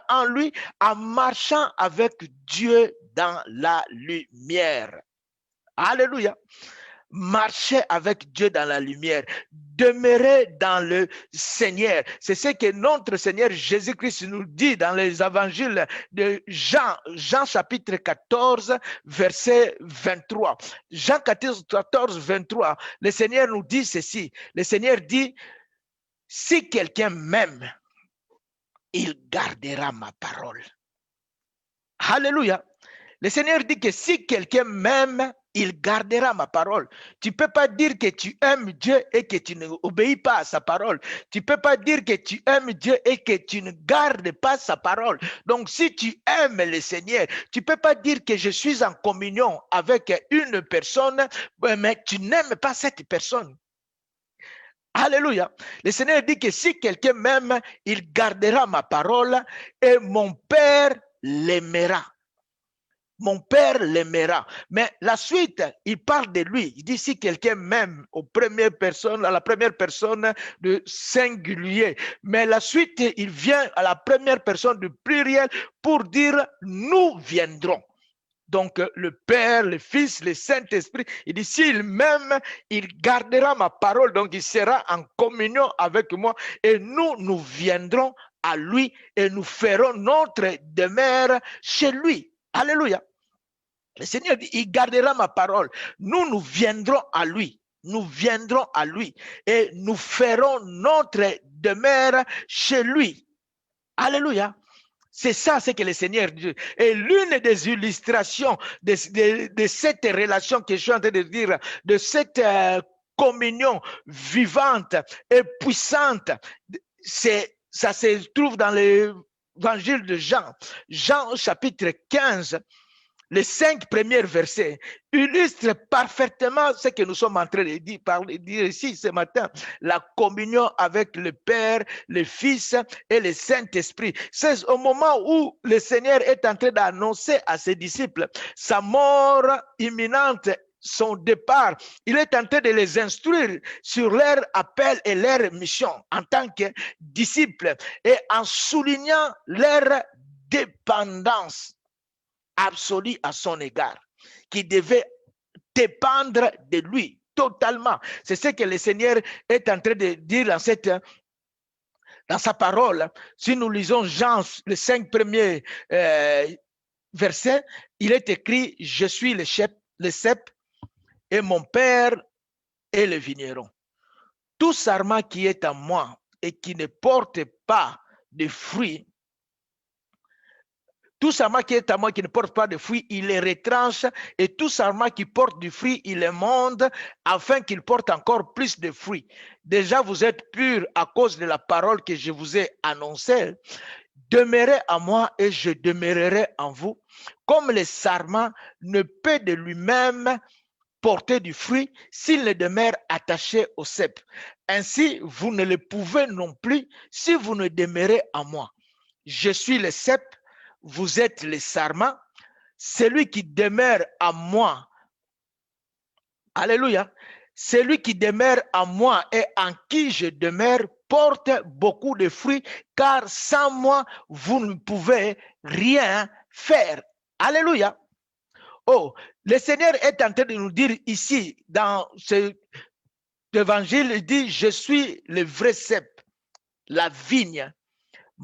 en lui, en marchant avec Dieu dans la lumière. Alléluia. Marcher avec Dieu dans la lumière, demeurer dans le Seigneur. C'est ce que notre Seigneur Jésus-Christ nous dit dans les évangiles de Jean, Jean chapitre 14, verset 23. Jean 14, 23, le Seigneur nous dit ceci. Le Seigneur dit, si quelqu'un m'aime, il gardera ma parole. Alléluia. Le Seigneur dit que si quelqu'un m'aime, il gardera ma parole. Tu ne peux pas dire que tu aimes Dieu et que tu n'obéis pas à sa parole. Tu ne peux pas dire que tu aimes Dieu et que tu ne gardes pas sa parole. Donc si tu aimes le Seigneur, tu ne peux pas dire que je suis en communion avec une personne, mais tu n'aimes pas cette personne. Alléluia. Le Seigneur dit que si quelqu'un m'aime, il gardera ma parole et mon Père l'aimera. Mon Père l'aimera. Mais la suite, il parle de lui. Il dit si quelqu'un m'aime à la première personne de singulier. Mais la suite, il vient à la première personne du pluriel pour dire nous viendrons. Donc le Père, le Fils, le Saint-Esprit, il dit s'il m'aime, il gardera ma parole. Donc il sera en communion avec moi et nous viendrons à lui et nous ferons notre demeure chez lui. Alléluia. Le Seigneur dit, il gardera ma parole. Nous viendrons à lui. Nous viendrons à lui et nous ferons notre demeure chez lui. Alléluia. C'est ça ce que le Seigneur dit. Et l'une des illustrations de cette relation que je suis en train de dire, de cette communion vivante et puissante, ça se trouve dans l'évangile de Jean. Jean chapitre 15. les 5 premiers versets illustrent parfaitement ce que nous sommes en train de dire ici ce matin. La communion avec le Père, le Fils et le Saint-Esprit. C'est au moment où le Seigneur est en train d'annoncer à ses disciples sa mort imminente, son départ. Il est en train de les instruire sur leur appel et leur mission en tant que disciples et en soulignant leur dépendance absolue à son égard, qui devait dépendre de lui totalement. C'est ce que le Seigneur est en train de dire dans sa parole. Si nous lisons Jean, les 5 premiers versets, il est écrit: je suis le cep et mon Père est le vigneron. Tout sarment qui est en moi et qui ne porte pas de fruits, tout sarment qui est à moi qui ne porte pas de fruits, il les retranche, et tout sarment qui porte du fruit, il les monde afin qu'il porte encore plus de fruits. Déjà, vous êtes purs à cause de la parole que je vous ai annoncée. Demeurez en moi et je demeurerai en vous. Comme le sarment ne peut de lui-même porter du fruit s'il ne demeure attaché au cep. Ainsi, vous ne le pouvez non plus si vous ne demeurez en moi. Je suis le cep, vous êtes les sarments. Celui qui demeure en moi, alléluia, celui qui demeure en moi et en qui je demeure porte beaucoup de fruits, car sans moi, vous ne pouvez rien faire. Alléluia. Oh, le Seigneur est en train de nous dire ici, dans cet évangile, il dit: je suis le vrai cep, la vigne.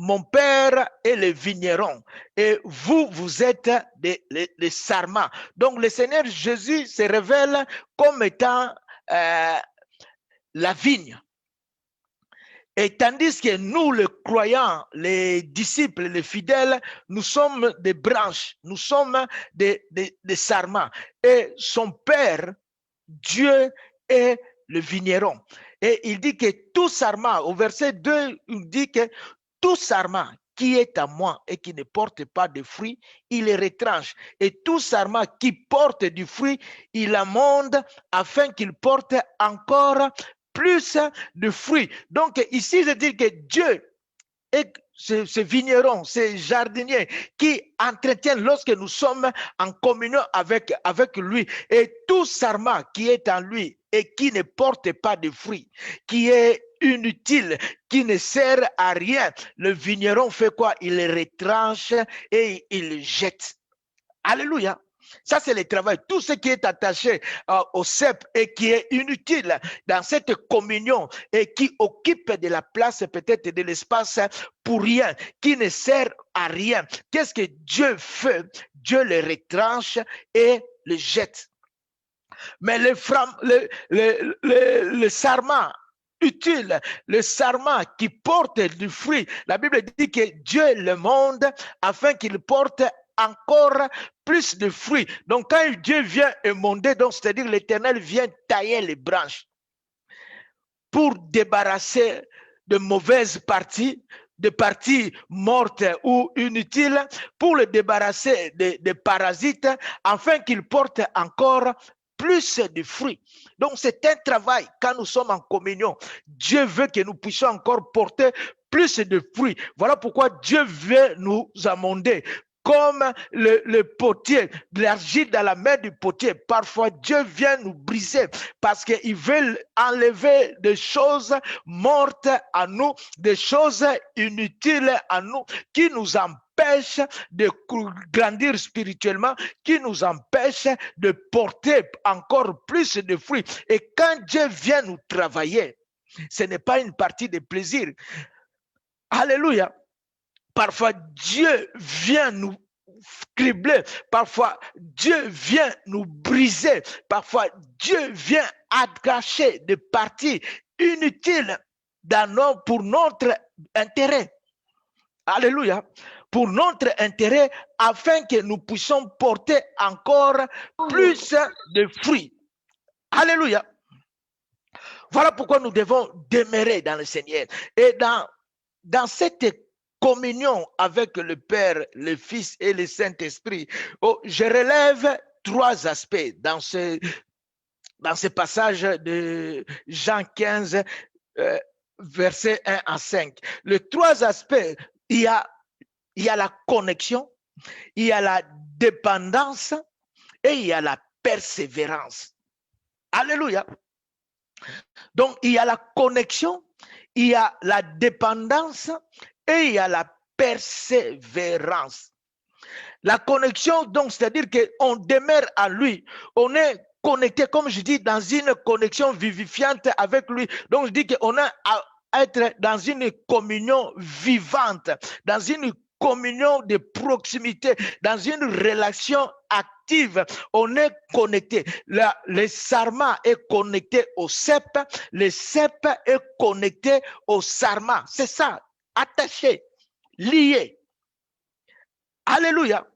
Mon Père est le vigneron et vous, vous êtes les sarments. Donc, le Seigneur Jésus se révèle comme étant la vigne. Et tandis que nous, les croyants, les disciples, les fidèles, nous sommes des branches, nous sommes des sarments. Et son Père, Dieu, est le vigneron. Et il dit que tout sarment, au verset 2, il dit que tout sarment qui est à moi et qui ne porte pas de fruits, il les retranche. Et tout sarment qui porte du fruit, il amende afin qu'il porte encore plus de fruits. Donc ici, je dis que Dieu est ce vigneron, ce jardinier qui entretiennent lorsque nous sommes en communion avec lui. Et tout sarment qui est en lui et qui ne porte pas de fruits, qui est inutile, qui ne sert à rien, le vigneron fait quoi? Il le retranche et il le jette. Alléluia. Ça, c'est le travail. Tout ce qui est attaché au cep et qui est inutile dans cette communion et qui occupe de la place, peut-être de l'espace pour rien, qui ne sert à rien. Qu'est-ce que Dieu fait? Dieu le retranche et le jette. Mais le sarment utile, le sarment qui porte du fruit, la Bible dit que Dieu le monde afin qu'il porte encore plus de fruits. Donc quand Dieu vient émonder, donc c'est-à-dire l'Éternel vient tailler les branches pour débarrasser de mauvaises parties, de parties mortes ou inutiles, pour le débarrasser des parasites, afin qu'il porte encore plus de fruits. Donc c'est un travail. Quand nous sommes en communion, Dieu veut que nous puissions encore porter plus de fruits. Voilà pourquoi Dieu veut nous amender. Comme le potier, l'argile dans la main du potier. Parfois, Dieu vient nous briser parce qu'il veut enlever des choses mortes à nous, des choses inutiles à nous, qui nous empêchent de grandir spirituellement, qui nous empêchent de porter encore plus de fruits. Et quand Dieu vient nous travailler, ce n'est pas une partie de plaisir. Alléluia. Parfois, Dieu vient nous cribler. Parfois, Dieu vient nous briser. Parfois, Dieu vient arracher des parties inutiles pour notre intérêt. Alléluia. Pour notre intérêt, afin que nous puissions porter encore plus de fruits. Alléluia. Voilà pourquoi nous devons demeurer dans le Seigneur. Et dans cette communion avec le Père, le Fils et le Saint-Esprit. Oh, je relève 3 aspects dans ce passage de Jean 15, versets 1 à 5. Les 3 aspects, il y a la connexion, il y a la dépendance et il y a la persévérance. Alléluia. Donc, il y a la connexion, il y a la dépendance et il y a la persévérance. La connexion, donc, c'est-à-dire qu'on demeure à lui. On est connecté, comme je dis, dans une connexion vivifiante avec lui. Donc, je dis qu'on a à être dans une communion vivante, dans une communion de proximité, dans une relation active. On est connecté. Le sarma est connecté au cep, le cep est connecté au sarma. C'est ça, attaché, lié. Alléluia.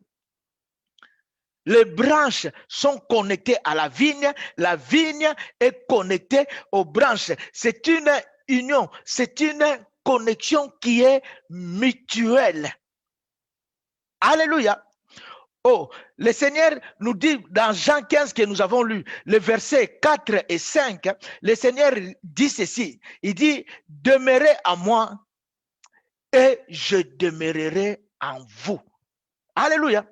Les branches sont connectées à la vigne est connectée aux branches. C'est une union, c'est une connexion qui est mutuelle. Alléluia. Oh, le Seigneur nous dit dans Jean 15 que nous avons lu, les versets 4 et 5, le Seigneur dit ceci, il dit, demeurez en moi et je demeurerai en vous. Alléluia.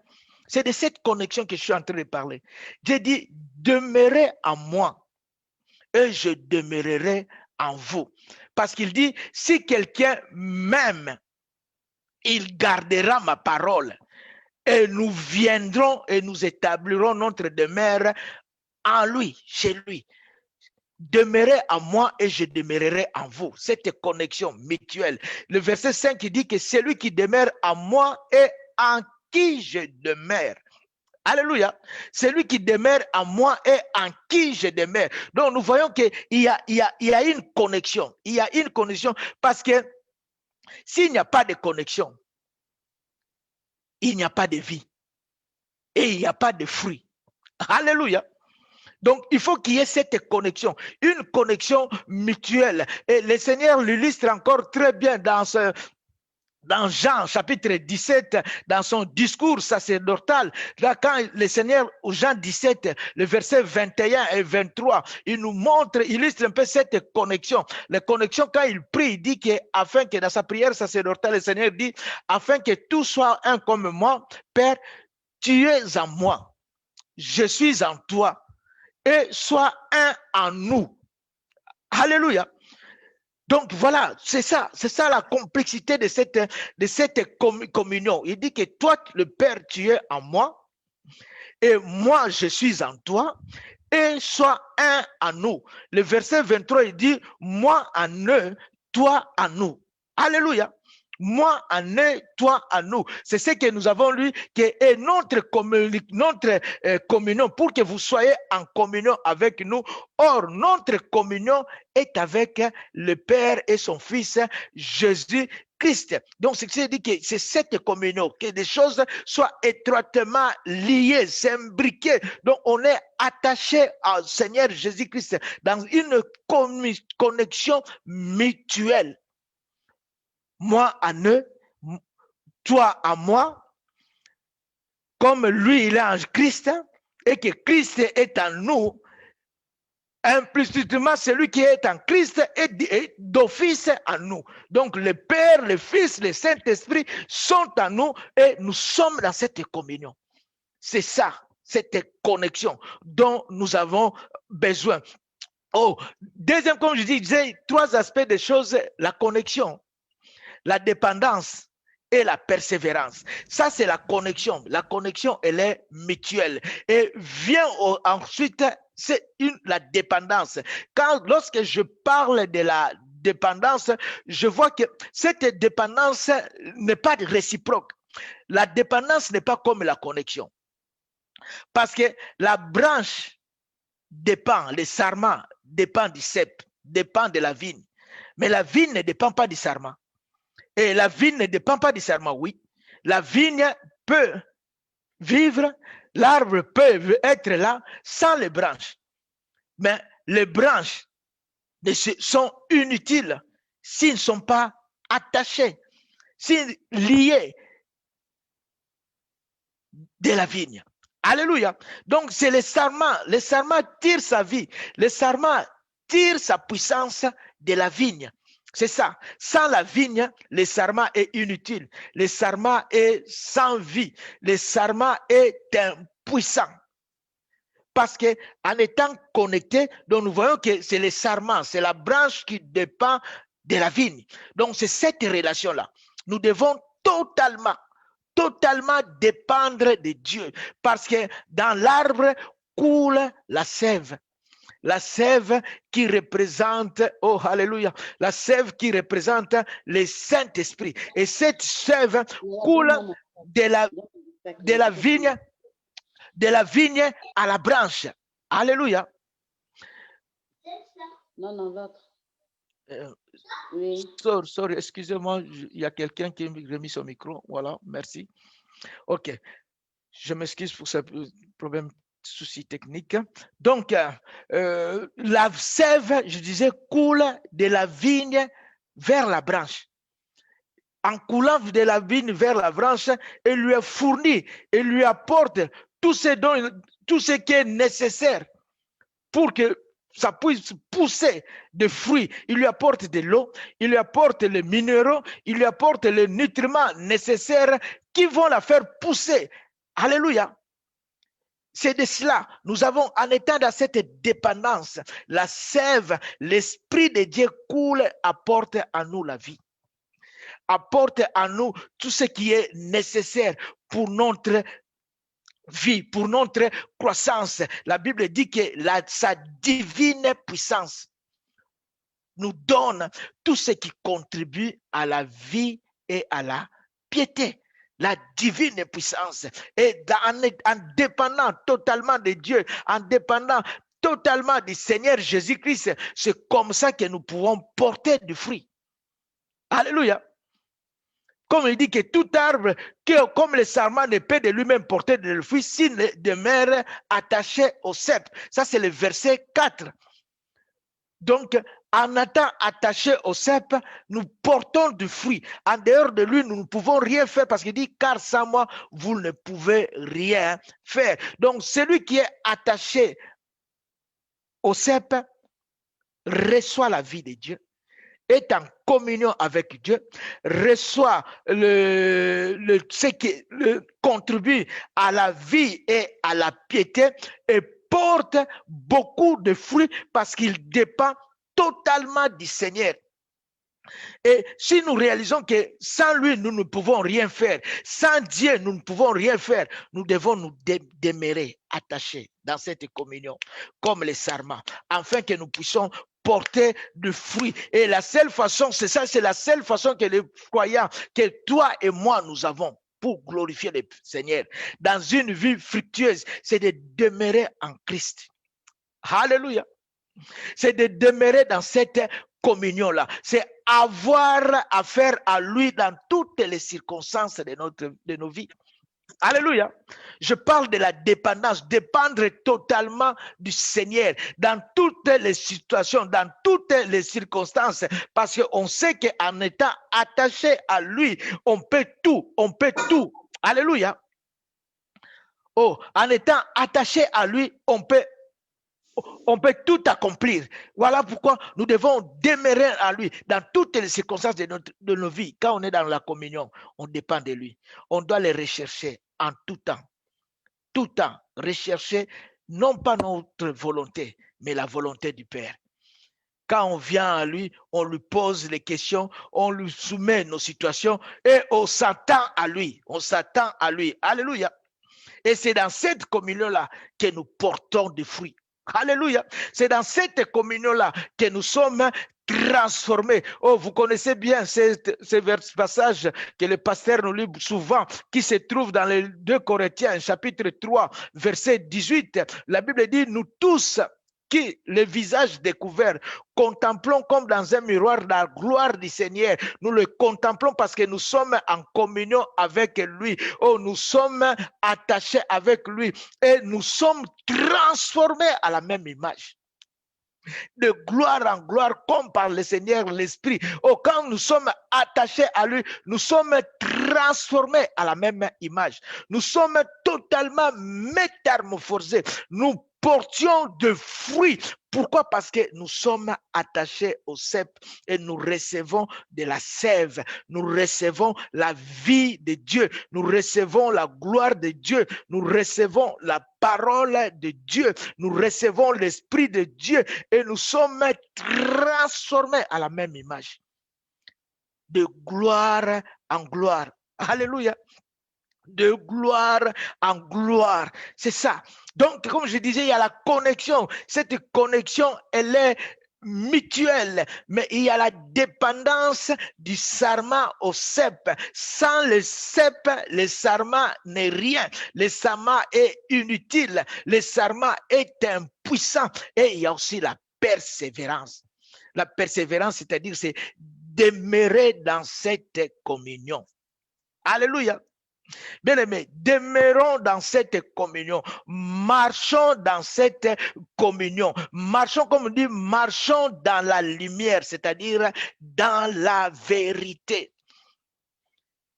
C'est de cette connexion que je suis en train de parler. J'ai dit, demeurez en moi et je demeurerai en vous. Parce qu'il dit, si quelqu'un m'aime, il gardera ma parole et nous viendrons et nous établirons notre demeure en lui, chez lui. Demeurez en moi et je demeurerai en vous. Cette connexion mutuelle. Le verset 5 dit que celui qui demeure en moi et en qui je demeure. Alléluia. Celui qui demeure en moi et en qui je demeure. Donc nous voyons qu'il y a une connexion. Il y a une connexion parce que s'il n'y a pas de connexion, il n'y a pas de vie et il n'y a pas de fruits. Alléluia. Donc, il faut qu'il y ait cette connexion, une connexion mutuelle. Et le Seigneur l'illustre encore très bien dans Jean chapitre 17, dans son discours sacerdotal. Là, quand le Seigneur, au Jean 17, le verset 21 et 23, il nous montre, il illustre un peu cette connexion. La connexion, quand il prie, il dit qu'afin que dans sa prière sacerdotale, le Seigneur dit, afin que tout soit un comme moi, Père, tu es en moi, je suis en toi, et sois un en nous. Alléluia. Donc voilà, c'est ça la complexité de cette communion. Il dit que toi, le Père, tu es en moi, et moi, je suis en toi, et sois un en nous. Le verset 23, il dit, moi en eux, toi en nous. Alléluia. Moi en eux, toi en nous. C'est ce que nous avons lu, qui est notre communion, pour que vous soyez en communion avec nous. Or, notre communion est avec le Père et son Fils, Jésus-Christ. Donc, c'est ce qui dit que c'est cette communion, que des choses soient étroitement liées, s'imbriquées. Donc, on est attaché au Seigneur Jésus-Christ dans une connexion mutuelle. Moi en eux, toi en moi, comme lui il est en Christ et que Christ est en nous, implicitement celui qui est en Christ est d'office en nous. Donc le Père, le Fils, le Saint-Esprit sont en nous et nous sommes dans cette communion. C'est ça, cette connexion dont nous avons besoin. Oh, deuxième, comme je disais, 3 aspects des choses, la connexion, la dépendance et la persévérance. Ça, c'est la connexion. La connexion, elle est mutuelle. Et vient ensuite, c'est la dépendance. Lorsque je parle de la dépendance, je vois que cette dépendance n'est pas réciproque. La dépendance n'est pas comme la connexion. Parce que la branche dépend, le sarment dépend du cep, dépend de la vigne. Mais la vigne ne dépend pas du sarment. Et la vigne ne dépend pas du sarment, oui. La vigne peut vivre, l'arbre peut être là sans les branches. Mais les branches sont inutiles s'ils ne sont pas attachés, lié de la vigne. Alléluia. Donc, c'est le sarment. Le sarment tire sa vie. Le sarment tire sa puissance de la vigne. C'est ça. Sans la vigne, le sarment est inutile. Le sarment est sans vie. Le sarment est impuissant. Parce que en étant connecté, donc nous voyons que c'est le sarment, c'est la branche qui dépend de la vigne. Donc, c'est cette relation-là. Nous devons totalement dépendre de Dieu. Parce que dans l'arbre coule la sève. La sève qui représente, oh alléluia, la sève qui représente le Saint-Esprit. Et cette sève coule de la vigne à la branche. Alléluia. Non, l'autre. Oui. Sorry, excusez-moi, il y a quelqu'un qui a remis son micro. Voilà, merci. Ok, je m'excuse pour ce problème, souci technique. Donc, la sève, je disais, coule de la vigne vers la branche. En coulant de la vigne vers la branche, elle lui a fourni, elle lui apporte tout ce qui est nécessaire pour que ça puisse pousser des fruits. Il lui apporte de l'eau, il lui apporte les minéraux, il lui apporte les nutriments nécessaires qui vont la faire pousser. Alléluia. C'est de cela, nous avons, en étant dans cette dépendance, la sève, l'Esprit de Dieu coule, apporte à nous la vie. Apporte à nous tout ce qui est nécessaire pour notre vie, pour notre croissance. La Bible dit que sa divine puissance nous donne tout ce qui contribue à la vie et à la piété. La divine puissance. Et en dépendant totalement de Dieu, en dépendant totalement du Seigneur Jésus-Christ, c'est comme ça que nous pouvons porter du fruit. Alléluia. Comme il dit que tout arbre, comme le sarment ne peut de lui-même porter de fruit s'il demeure attaché au cep. Ça, c'est le verset 4. Donc, en étant attaché au cep, nous portons du fruit. En dehors de lui, nous ne pouvons rien faire parce qu'il dit, car sans moi, vous ne pouvez rien faire. Donc, celui qui est attaché au cep reçoit la vie de Dieu, est en communion avec Dieu, reçoit ce qui contribue à la vie et à la piété et porte beaucoup de fruits parce qu'il dépend totalement du Seigneur. Et si nous réalisons que sans lui, nous ne pouvons rien faire, sans Dieu, nous ne pouvons rien faire, nous devons nous demeurer attachés dans cette communion, comme les sarments, afin que nous puissions porter du fruit. Et la seule façon, c'est ça, c'est la seule façon que les croyants, que toi et moi, nous avons pour glorifier le Seigneur dans une vie fructueuse, c'est de demeurer en Christ. Alléluia. C'est de demeurer dans cette communion-là. C'est avoir affaire à lui dans toutes les circonstances de nos vies. Alléluia. Je parle de la dépendance, dépendre totalement du Seigneur dans toutes les situations, dans toutes les circonstances, parce qu'on sait qu'en étant attaché à lui, on peut tout, on peut tout. Alléluia. Oh, en étant attaché à lui, on peut tout accomplir. Voilà pourquoi nous devons demeurer à lui dans toutes les circonstances de nos vies. Quand on est dans la communion, on dépend de lui. On doit le rechercher en tout temps. Tout temps, rechercher non pas notre volonté, mais la volonté du Père. Quand on vient à lui, on lui pose les questions, on lui soumet nos situations et on s'attend à lui. On s'attend à lui. Alléluia. Et c'est dans cette communion-là que nous portons des fruits. Alléluia. C'est dans cette communion-là que nous sommes transformés. Oh, vous connaissez bien ce passage que le pasteur nous lit souvent, qui se trouve dans les 2 Corinthiens, chapitre 3, verset 18. La Bible dit, nous tous qui, le visage découvert, contemplons comme dans un miroir la gloire du Seigneur. Nous le contemplons parce que nous sommes en communion avec lui. Oh, nous sommes attachés avec lui et nous sommes transformés à la même image. de gloire en gloire, comme par le Seigneur l'Esprit. Oh, quand nous sommes attachés à lui, nous sommes transformés à la même image. Nous sommes totalement métamorphosés. Nous portions de fruits. Pourquoi? Parce que nous sommes attachés au cep et nous recevons de la sève. Nous recevons la vie de Dieu. Nous recevons la gloire de Dieu. Nous recevons la parole de Dieu. Nous recevons l'Esprit de Dieu et nous sommes transformés à la même image. De gloire en gloire. Alléluia. De gloire en gloire. C'est ça. Donc, comme je disais, il y a la connexion. Cette connexion, elle est mutuelle, mais il y a la dépendance du sarment au cep. Sans le cep, le sarment n'est rien. Le sarment est inutile. Le sarment est impuissant. Et il y a aussi la persévérance. La persévérance, c'est-à-dire, c'est demeurer dans cette communion. Alléluia. Bien-aimés, demeurons dans cette communion, marchons dans cette communion, marchons, comme on dit, marchons dans la lumière, c'est-à-dire dans la vérité.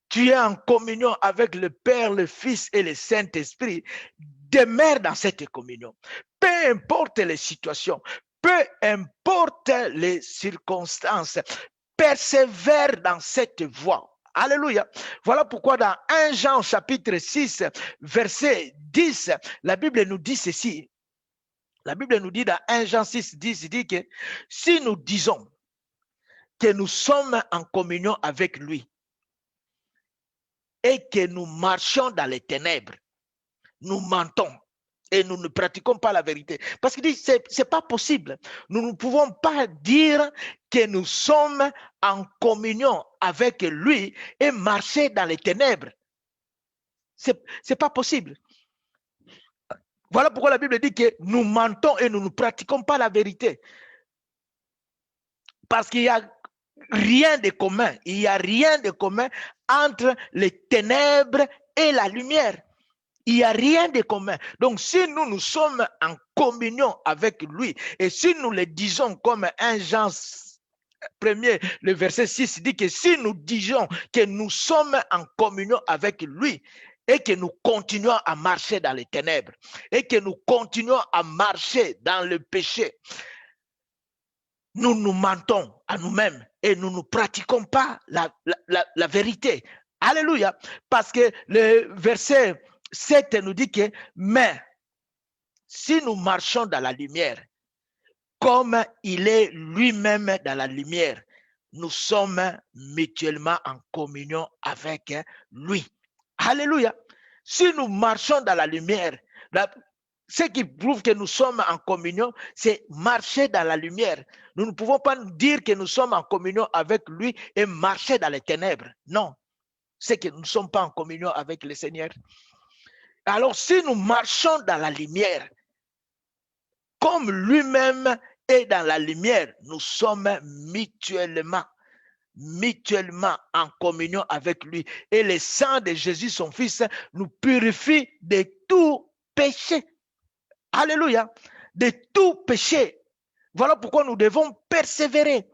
Tu es en communion avec le Père, le Fils et le Saint-Esprit, demeure dans cette communion. Peu importe les situations, peu importe les circonstances, persévère dans cette voie. Alléluia. Voilà pourquoi dans 1 Jean chapitre 6, verset 10, la Bible nous dit ceci. La Bible nous dit dans 1 Jean 6, 10, il dit que si nous disons que nous sommes en communion avec lui et que nous marchons dans les ténèbres, nous mentons et nous ne pratiquons pas la vérité. Parce qu'il dit, c'est pas possible. Nous ne pouvons pas dire que nous sommes en communion avec lui et marcher dans les ténèbres. C'est pas possible. Voilà pourquoi la Bible dit que nous mentons et nous ne pratiquons pas la vérité. Parce qu'il n'y a rien de commun. Il n'y a rien de commun entre les ténèbres et la lumière. Il n'y a rien de commun. Donc, si nous sommes en communion avec lui, et si nous le disons comme 1 Jean 1er, le verset 6 dit que si nous disons que nous sommes en communion avec lui, et que nous continuons à marcher dans les ténèbres, et que nous continuons à marcher dans le péché, nous nous mentons à nous-mêmes et nous ne pratiquons pas la vérité. Alléluia. Parce que le verset 7 nous dit que, mais si nous marchons dans la lumière, comme il est lui-même dans la lumière, nous sommes mutuellement en communion avec lui. Alléluia. Si nous marchons dans la lumière, ce qui prouve que nous sommes en communion, c'est marcher dans la lumière. Nous ne pouvons pas dire que nous sommes en communion avec lui et marcher dans les ténèbres. Non, c'est que nous ne sommes pas en communion avec le Seigneur. Alors, si nous marchons dans la lumière, comme lui-même est dans la lumière, nous sommes mutuellement en communion avec lui. Et le sang de Jésus, son Fils, nous purifie de tout péché. Alléluia. De tout péché. Voilà pourquoi nous devons persévérer.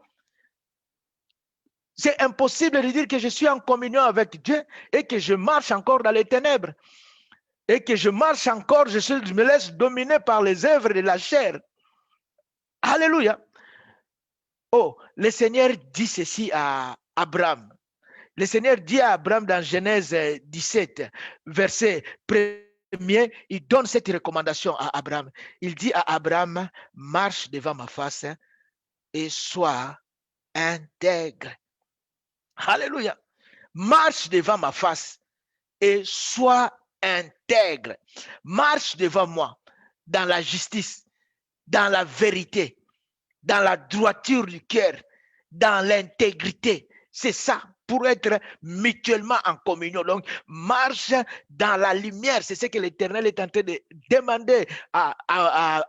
C'est impossible de dire que je suis en communion avec Dieu et que je marche encore dans les ténèbres. Et que je marche encore, je me laisse dominer par les œuvres de la chair. Alléluia. Oh, le Seigneur dit ceci à Abraham. Le Seigneur dit à Abraham dans Genèse 17, verset 1er, il donne cette recommandation à Abraham. Il dit à Abraham, marche devant ma face et sois intègre. Alléluia. Marche devant ma face et sois intègre. Marche devant moi dans la justice, dans la vérité, dans la droiture du cœur, dans l'intégrité. C'est ça, pour être mutuellement en communion. Donc, marche dans la lumière. C'est ce que l'Éternel est en train de demander à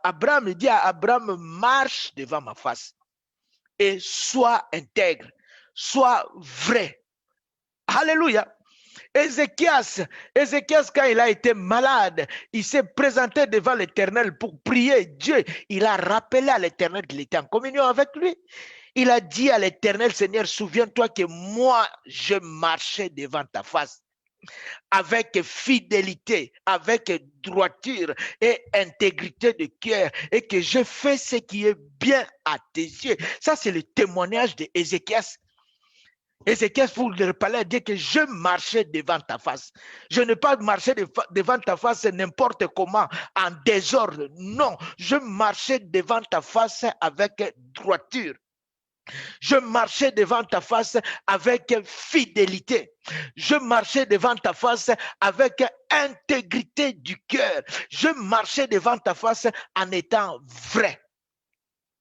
Abraham. Il dit à Abraham, marche devant ma face et sois intègre, sois vrai. Alléluia. Ézéchias, quand il a été malade, il s'est présenté devant l'Éternel pour prier Dieu. Il a rappelé à l'Éternel qu'il était en communion avec lui. Il a dit à l'Éternel, Seigneur, souviens-toi que moi, je marchais devant ta face avec fidélité, avec droiture et intégrité de cœur, et que je fais ce qui est bien à tes yeux. Ça, c'est le témoignage d'Ézéchias. Ézéchias, pour le parler, dit que je marchais devant ta face. Je n'ai pas marché devant ta face n'importe comment, en désordre. Non, je marchais devant ta face avec droiture. Je marchais devant ta face avec fidélité. Je marchais devant ta face avec intégrité du cœur. Je marchais devant ta face en étant vrai.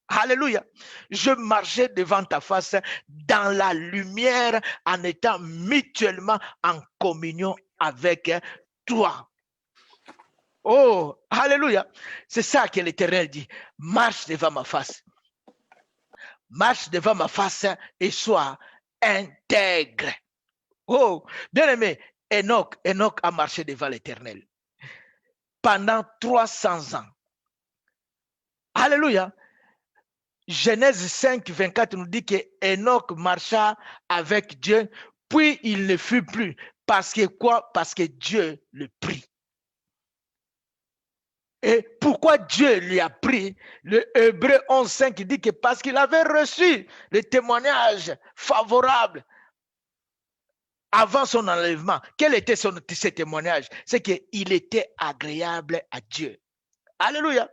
Alléluia. Je marchais devant ta face dans la lumière en étant mutuellement en communion avec toi. Oh, alléluia. C'est ça que l'Éternel dit. Marche devant ma face. Marche devant ma face et sois intègre. Oh, bien aimé, Enoch a marché devant l'Éternel pendant 300 ans. Alléluia. Genèse 5, 24 nous dit que Enoch marcha avec Dieu, puis il ne fut plus. Parce que quoi? Parce que Dieu le prit. Et pourquoi Dieu lui a pris? Le Hébreu 11, 5 dit que parce qu'il avait reçu le témoignage favorable avant son enlèvement. Quel était ce témoignage? C'est qu'il était agréable à Dieu. Alléluia.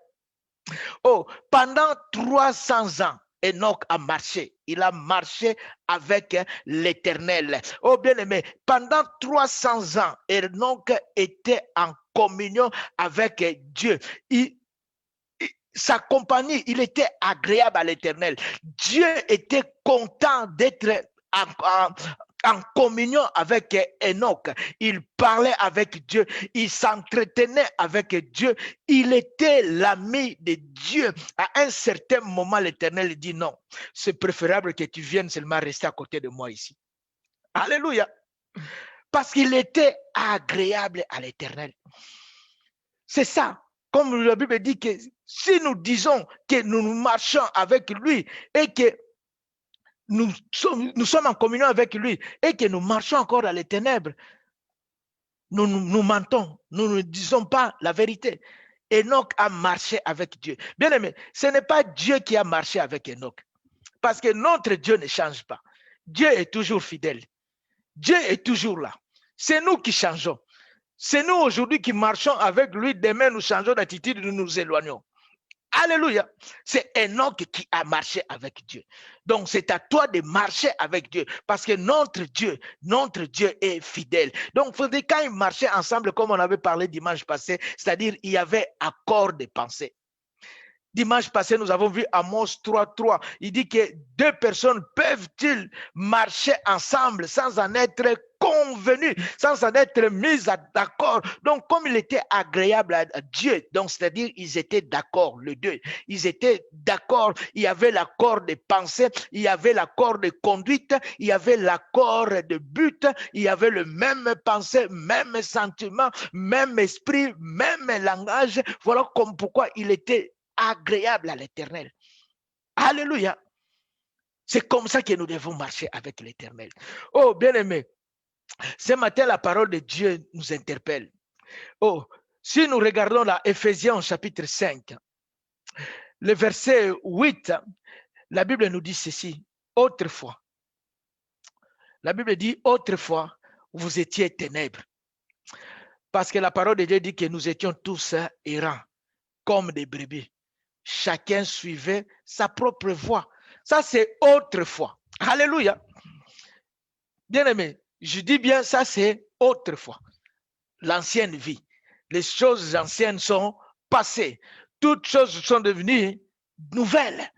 Oh, pendant 300 ans, Enoch a marché. Il a marché avec l'Éternel. Oh, bien aimé, pendant 300 ans, Enoch était en communion avec Dieu. Sa compagnie, il était agréable à l'Éternel. Dieu était content d'être en communion avec Enoch. Il parlait avec Dieu, il s'entretenait avec Dieu, il était l'ami de Dieu. À un certain moment, l'Éternel dit non, c'est préférable que tu viennes seulement rester à côté de moi ici. Alléluia. Parce qu'il était agréable à l'Éternel. C'est ça. Comme la Bible dit que si nous disons que nous marchons avec lui et que nous sommes en communion avec lui et que nous marchons encore dans les ténèbres, nous mentons, nous ne disons pas la vérité. Enoch a marché avec Dieu. Bien aimé, ce n'est pas Dieu qui a marché avec Enoch, parce que notre Dieu ne change pas. Dieu est toujours fidèle. Dieu est toujours là. C'est nous qui changeons. C'est nous aujourd'hui qui marchons avec lui. Demain, nous changeons d'attitude, nous nous éloignons. Alléluia. C'est Enoch qui a marché avec Dieu. Donc, c'est à toi de marcher avec Dieu parce que notre Dieu est fidèle. Donc, quand ils marchaient ensemble, comme on avait parlé dimanche passé, c'est-à-dire il y avait accord de pensée. Dimanche passé, nous avons vu Amos 3.3. Il dit que deux personnes peuvent-ils marcher ensemble sans en être convenus, sans en être mis d'accord. Donc, comme il était agréable à Dieu, donc c'est-à-dire ils étaient d'accord, les deux. Ils étaient d'accord. Il y avait l'accord de pensée, il y avait l'accord de conduite, il y avait l'accord de but, il y avait le même pensée, même sentiment, même esprit, même langage. Voilà pourquoi il était agréable à l'Éternel. Alléluia. C'est comme ça que nous devons marcher avec l'Éternel. Oh, bien-aimé, ce matin, la parole de Dieu nous interpelle. Oh, si nous regardons là, Éphésiens chapitre 5, le verset 8, la Bible nous dit ceci. Autrefois, la Bible dit, autrefois, vous étiez ténèbres. Parce que la parole de Dieu dit que nous étions tous errants, comme des brebis. Chacun suivait sa propre voie. Ça, c'est autrefois. Alléluia. Bien-aimé, je dis bien, ça, c'est autrefois. L'ancienne vie. Les choses anciennes sont passées. Toutes choses sont devenues nouvelles.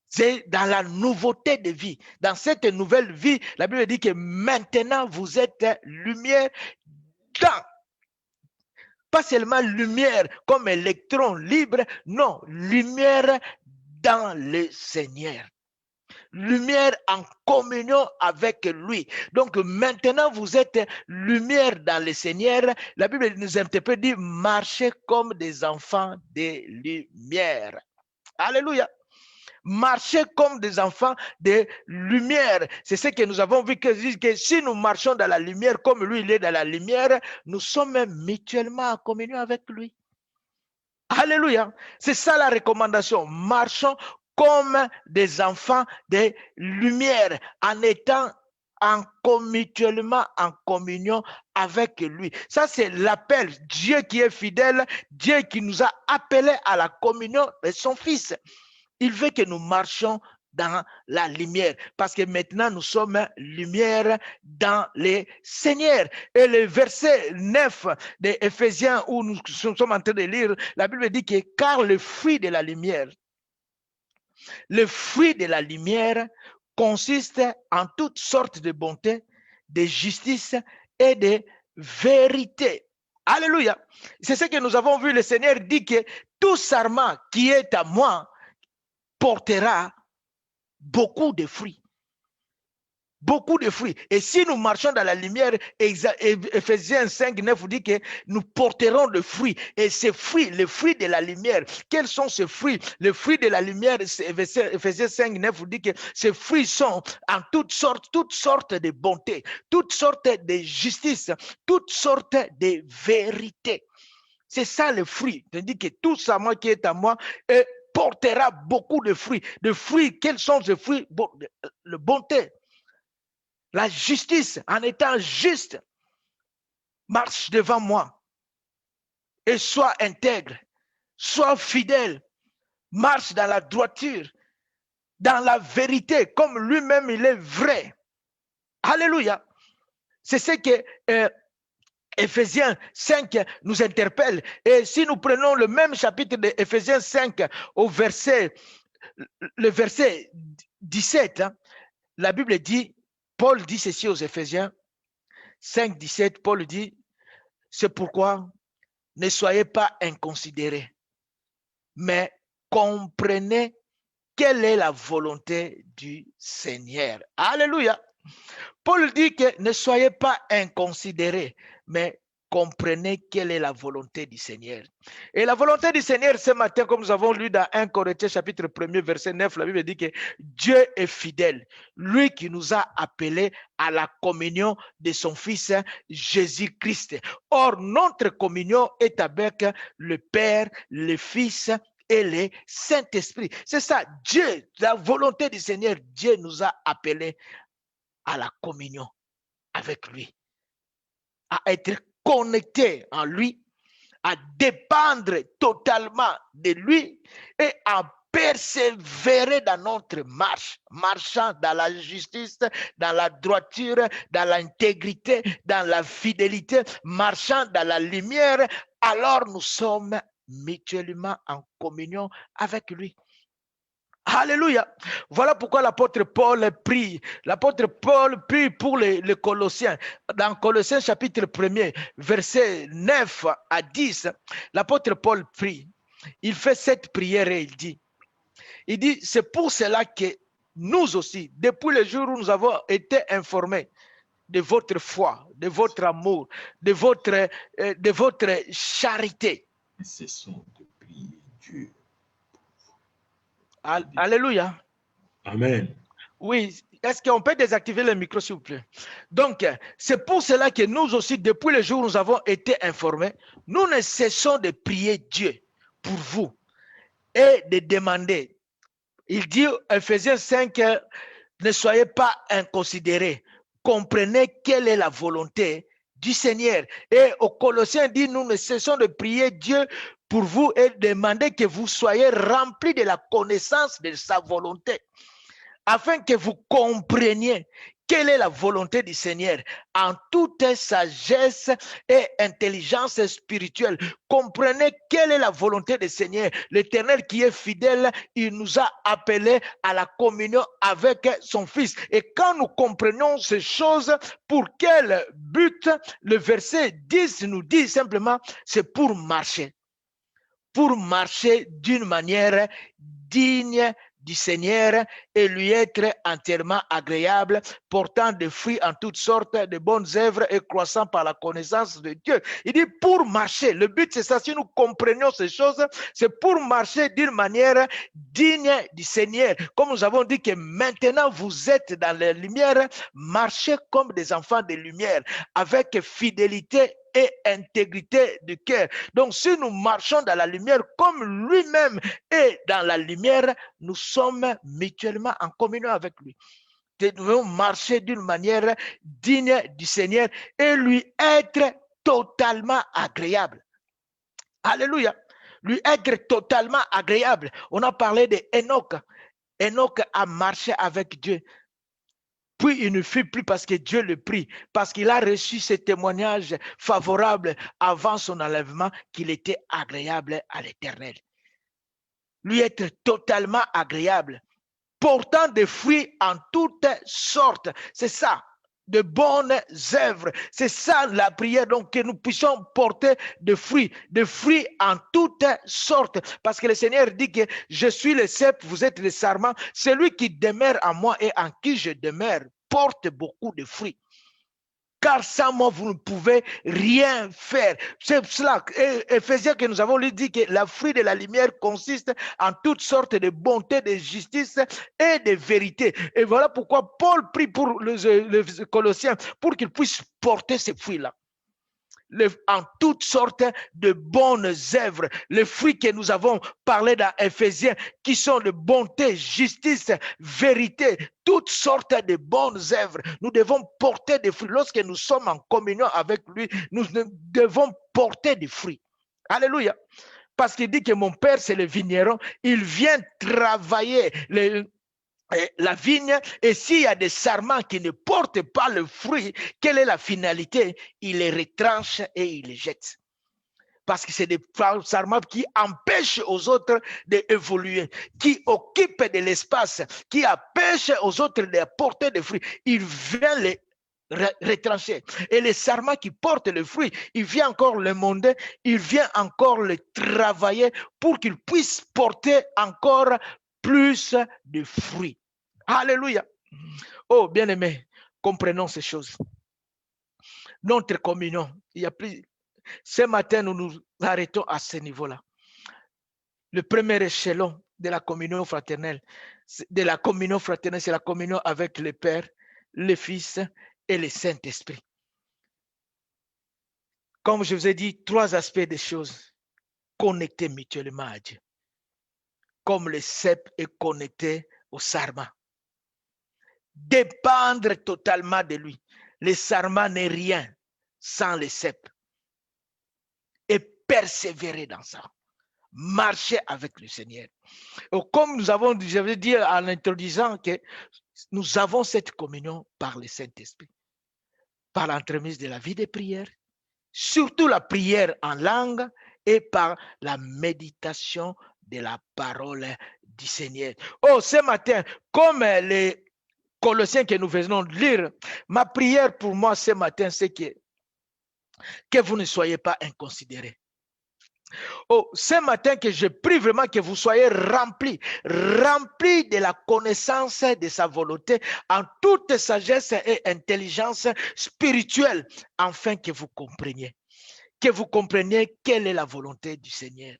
C'est dans la nouveauté de vie. Dans cette nouvelle vie, la Bible dit que maintenant, vous êtes lumière dans. Pas seulement lumière comme électron libre, non, lumière dans le Seigneur. lumière en communion avec lui. Donc maintenant, vous êtes lumière dans le Seigneur. La Bible nous interprète, dit, marchez comme des enfants de lumière. Alléluia. Marchez comme des enfants de lumière. C'est ce que nous avons vu, que si nous marchons dans la lumière comme lui, il est dans la lumière, nous sommes mutuellement en communion avec lui. Alléluia. C'est ça la recommandation. Marchons comme des enfants de lumière en étant mutuellement en communion avec lui. Ça, c'est l'appel. Dieu qui est fidèle, Dieu qui nous a appelés à la communion de son Fils. Il veut que nous marchions dans la lumière, parce que maintenant nous sommes lumière dans les Seigneurs. Et le verset 9 de Éphésiens, où nous sommes en train de lire, la Bible dit que car le fruit de la lumière consiste en toutes sortes de bonté, de justice et de vérité. Alléluia. C'est ce que nous avons vu. Le Seigneur dit que tout sarment qui est à moi portera beaucoup de fruits. Beaucoup de fruits. Et si nous marchons dans la lumière, Éphésiens 5, 9 vous dit que nous porterons le fruit. Et ces fruits, les fruits de la lumière, quels sont ces fruits? Les fruits de la lumière, Éphésiens 5, 9 vous dit que ces fruits sont en toutes sortes de bonté, toutes sortes de justice, toutes sortes de vérité. C'est ça le fruit. C'est-à-dire que tout ça qui est à moi portera beaucoup de fruits. De fruits, quels sont ces fruits? La bonté, la justice, en étant juste, marche devant moi et sois intègre, sois fidèle, marche dans la droiture, dans la vérité, comme lui-même il est vrai. Alléluia. C'est ce que Éphésiens 5 nous interpelle. Et si nous prenons le même chapitre de Éphésiens 5 le verset 17, la Bible dit, Paul dit ceci aux Éphésiens 5, 17, Paul dit, c'est pourquoi ne soyez pas inconsidérés, mais comprenez quelle est la volonté du Seigneur. Alléluia. Paul dit que ne soyez pas inconsidérés, mais comprenez quelle est la volonté du Seigneur. Et la volonté du Seigneur, ce matin, comme nous avons lu dans 1 Corinthiens chapitre 1er, verset 9, la Bible dit que Dieu est fidèle, lui qui nous a appelés à la communion de son Fils Jésus-Christ. Or, notre communion est avec le Père, le Fils et le Saint-Esprit. C'est ça, Dieu, la volonté du Seigneur, Dieu nous a appelés à la communion avec lui, à être connecté en lui, à dépendre totalement de lui et à persévérer dans notre marche, marchant dans la justice, dans la droiture, dans l'intégrité, dans la fidélité, marchant dans la lumière, alors nous sommes mutuellement en communion avec lui. Alléluia. Voilà pourquoi l'apôtre Paul prie. L'apôtre Paul prie pour les Colossiens. Dans Colossiens chapitre 1er, versets 9 à 10, l'apôtre Paul prie. Il fait cette prière et il dit, c'est pour cela que nous aussi, depuis le jour où nous avons été informés de votre foi, de votre amour, de votre charité. Cessons de prier Dieu. Alléluia. Amen. Oui, est-ce qu'on peut désactiver le micro, s'il vous plaît? Donc, c'est pour cela que nous aussi, depuis le jour où nous avons été informés, nous ne cessons de prier Dieu pour vous et de demander. Il dit, Éphésiens 5, ne soyez pas inconsidérés, comprenez quelle est la volonté du Seigneur. Et aux Colossiens dit, nous ne cessons de prier Dieu pour vous et demander que vous soyez remplis de la connaissance de sa volonté, afin que vous compreniez quelle est la volonté du Seigneur en toute sagesse et intelligence spirituelle. Comprenez quelle est la volonté du Seigneur. L'Éternel qui est fidèle, il nous a appelés à la communion avec son Fils. Et quand nous comprenons ces choses, pour quel but? Le verset 10 nous dit simplement, c'est pour marcher d'une manière digne du Seigneur et lui être entièrement agréable, portant des fruits en toutes sortes de bonnes œuvres et croissant par la connaissance de Dieu. Il dit pour marcher, le but c'est ça, si nous comprenions ces choses, c'est pour marcher d'une manière digne du Seigneur. Comme nous avons dit que maintenant vous êtes dans la lumière, marchez comme des enfants de lumière, avec fidélité et intégrité du cœur. Donc, si nous marchons dans la lumière comme lui-même est dans la lumière, nous sommes mutuellement en communion avec lui. Nous devons marcher d'une manière digne du Seigneur et lui être totalement agréable. Alléluia. Lui être totalement agréable. On a parlé d'Enoch. Enoch a marché avec Dieu. Puis il ne fit plus parce que Dieu le prit, parce qu'il a reçu ce témoignage favorable avant son enlèvement qu'il était agréable à l'Éternel. Lui être totalement agréable, portant des fruits en toutes sortes. C'est ça, de bonnes œuvres. C'est ça la prière, donc que nous puissions porter des fruits en toutes sortes. Parce que le Seigneur dit que je suis le cep, vous êtes le sarment. Celui qui demeure en moi et en qui je demeure porte beaucoup de fruits. Car sans moi, vous ne pouvez rien faire. C'est cela, Éphésiens que nous avons lu dit que la fruit de la lumière consiste en toutes sortes de bonté, de justice et de vérité. Et voilà pourquoi Paul prie pour les Colossiens, pour qu'ils puissent porter ces fruits-là. En toutes sortes de bonnes œuvres, les fruits que nous avons parlé dans Éphésiens, qui sont de bonté, justice, vérité, toutes sortes de bonnes œuvres. Nous devons porter des fruits. Lorsque nous sommes en communion avec lui, nous devons porter des fruits. Alléluia. Parce qu'il dit que mon père, c'est le vigneron, il vient travailler la vigne, et s'il y a des sarments qui ne portent pas le fruit, quelle est la finalité? Il les retranche et il les jette. Parce que c'est des sarments qui empêchent aux autres d'évoluer, qui occupent de l'espace, qui empêchent aux autres de porter des fruits. Il vient les retrancher. Et les sarments qui portent le fruit, il vient encore le monder, il vient encore le travailler pour qu'il puisse porter encore plus de fruits. Alléluia. Oh, bien-aimés, comprenons ces choses. Notre communion, il y a plus. Ce matin, nous nous arrêtons à ce niveau-là. Le premier échelon de la communion fraternelle, c'est la communion avec le Père, le Fils et le Saint-Esprit. Comme je vous ai dit, 3 aspects des choses connectés mutuellement à Dieu. Comme le cep est connecté au sarment. Dépendre totalement de lui. Le sarment n'est rien sans le cep. Et persévérer dans ça. Marcher avec le Seigneur. Et comme nous avons, j'avais dit en introduisant que nous avons cette communion par le Saint-Esprit. Par l'entremise de la vie de prière. Surtout la prière en langue et par la méditation de la parole du Seigneur. Oh, ce matin, comme les Colossiens que nous venons de lire, ma prière pour moi ce matin, c'est que vous ne soyez pas inconsidérés. Oh, ce matin que je prie vraiment que vous soyez remplis de la connaissance de sa volonté en toute sagesse et intelligence spirituelle, afin que vous compreniez quelle est la volonté du Seigneur.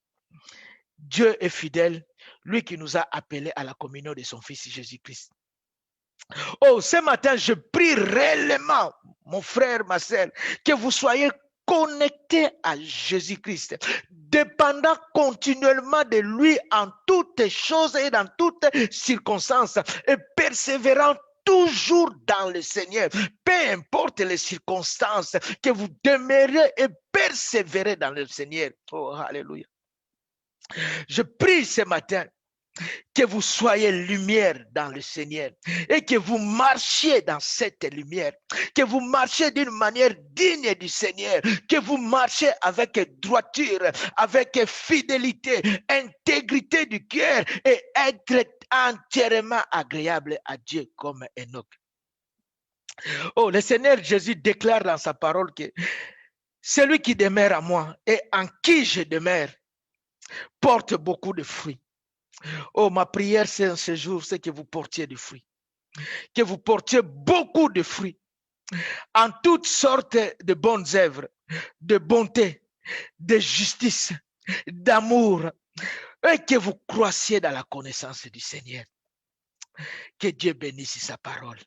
Dieu est fidèle, lui qui nous a appelés à la communion de son Fils Jésus-Christ. Oh, ce matin, je prie réellement, mon frère, ma sœur, que vous soyez connectés à Jésus-Christ, dépendant continuellement de lui en toutes choses et dans toutes circonstances, et persévérant toujours dans le Seigneur, peu importe les circonstances, que vous demeurez et persévérez dans le Seigneur. Oh, alléluia. Je prie ce matin que vous soyez lumière dans le Seigneur et que vous marchiez dans cette lumière, que vous marchiez d'une manière digne du Seigneur, que vous marchiez avec droiture, avec fidélité, intégrité du cœur et être entièrement agréable à Dieu comme Enoch. Oh, le Seigneur Jésus déclare dans sa parole que celui qui demeure à moi et en qui je demeure porte beaucoup de fruits. Oh, ma prière, c'est ce jour, c'est que vous portiez du fruit. Que vous portiez beaucoup de fruits. En toutes sortes de bonnes œuvres, de bonté, de justice, d'amour. Et que vous croissiez dans la connaissance du Seigneur. Que Dieu bénisse sa parole.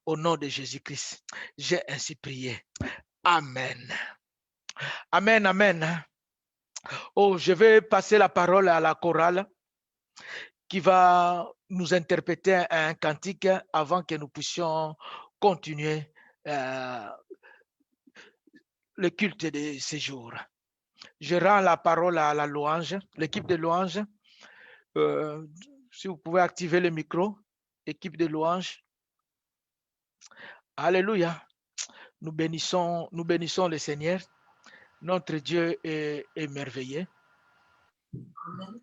Au nom de Jésus-Christ, j'ai ainsi prié. Amen. Amen, amen. Oh, je vais passer la parole à la chorale qui va nous interpréter un cantique avant que nous puissions continuer le culte de ce jour. Je rends la parole à la louange, l'équipe de louange. Si vous pouvez activer le micro, équipe de louange. Alléluia. Nous bénissons le Seigneur. Notre Dieu est merveilleux. Amen.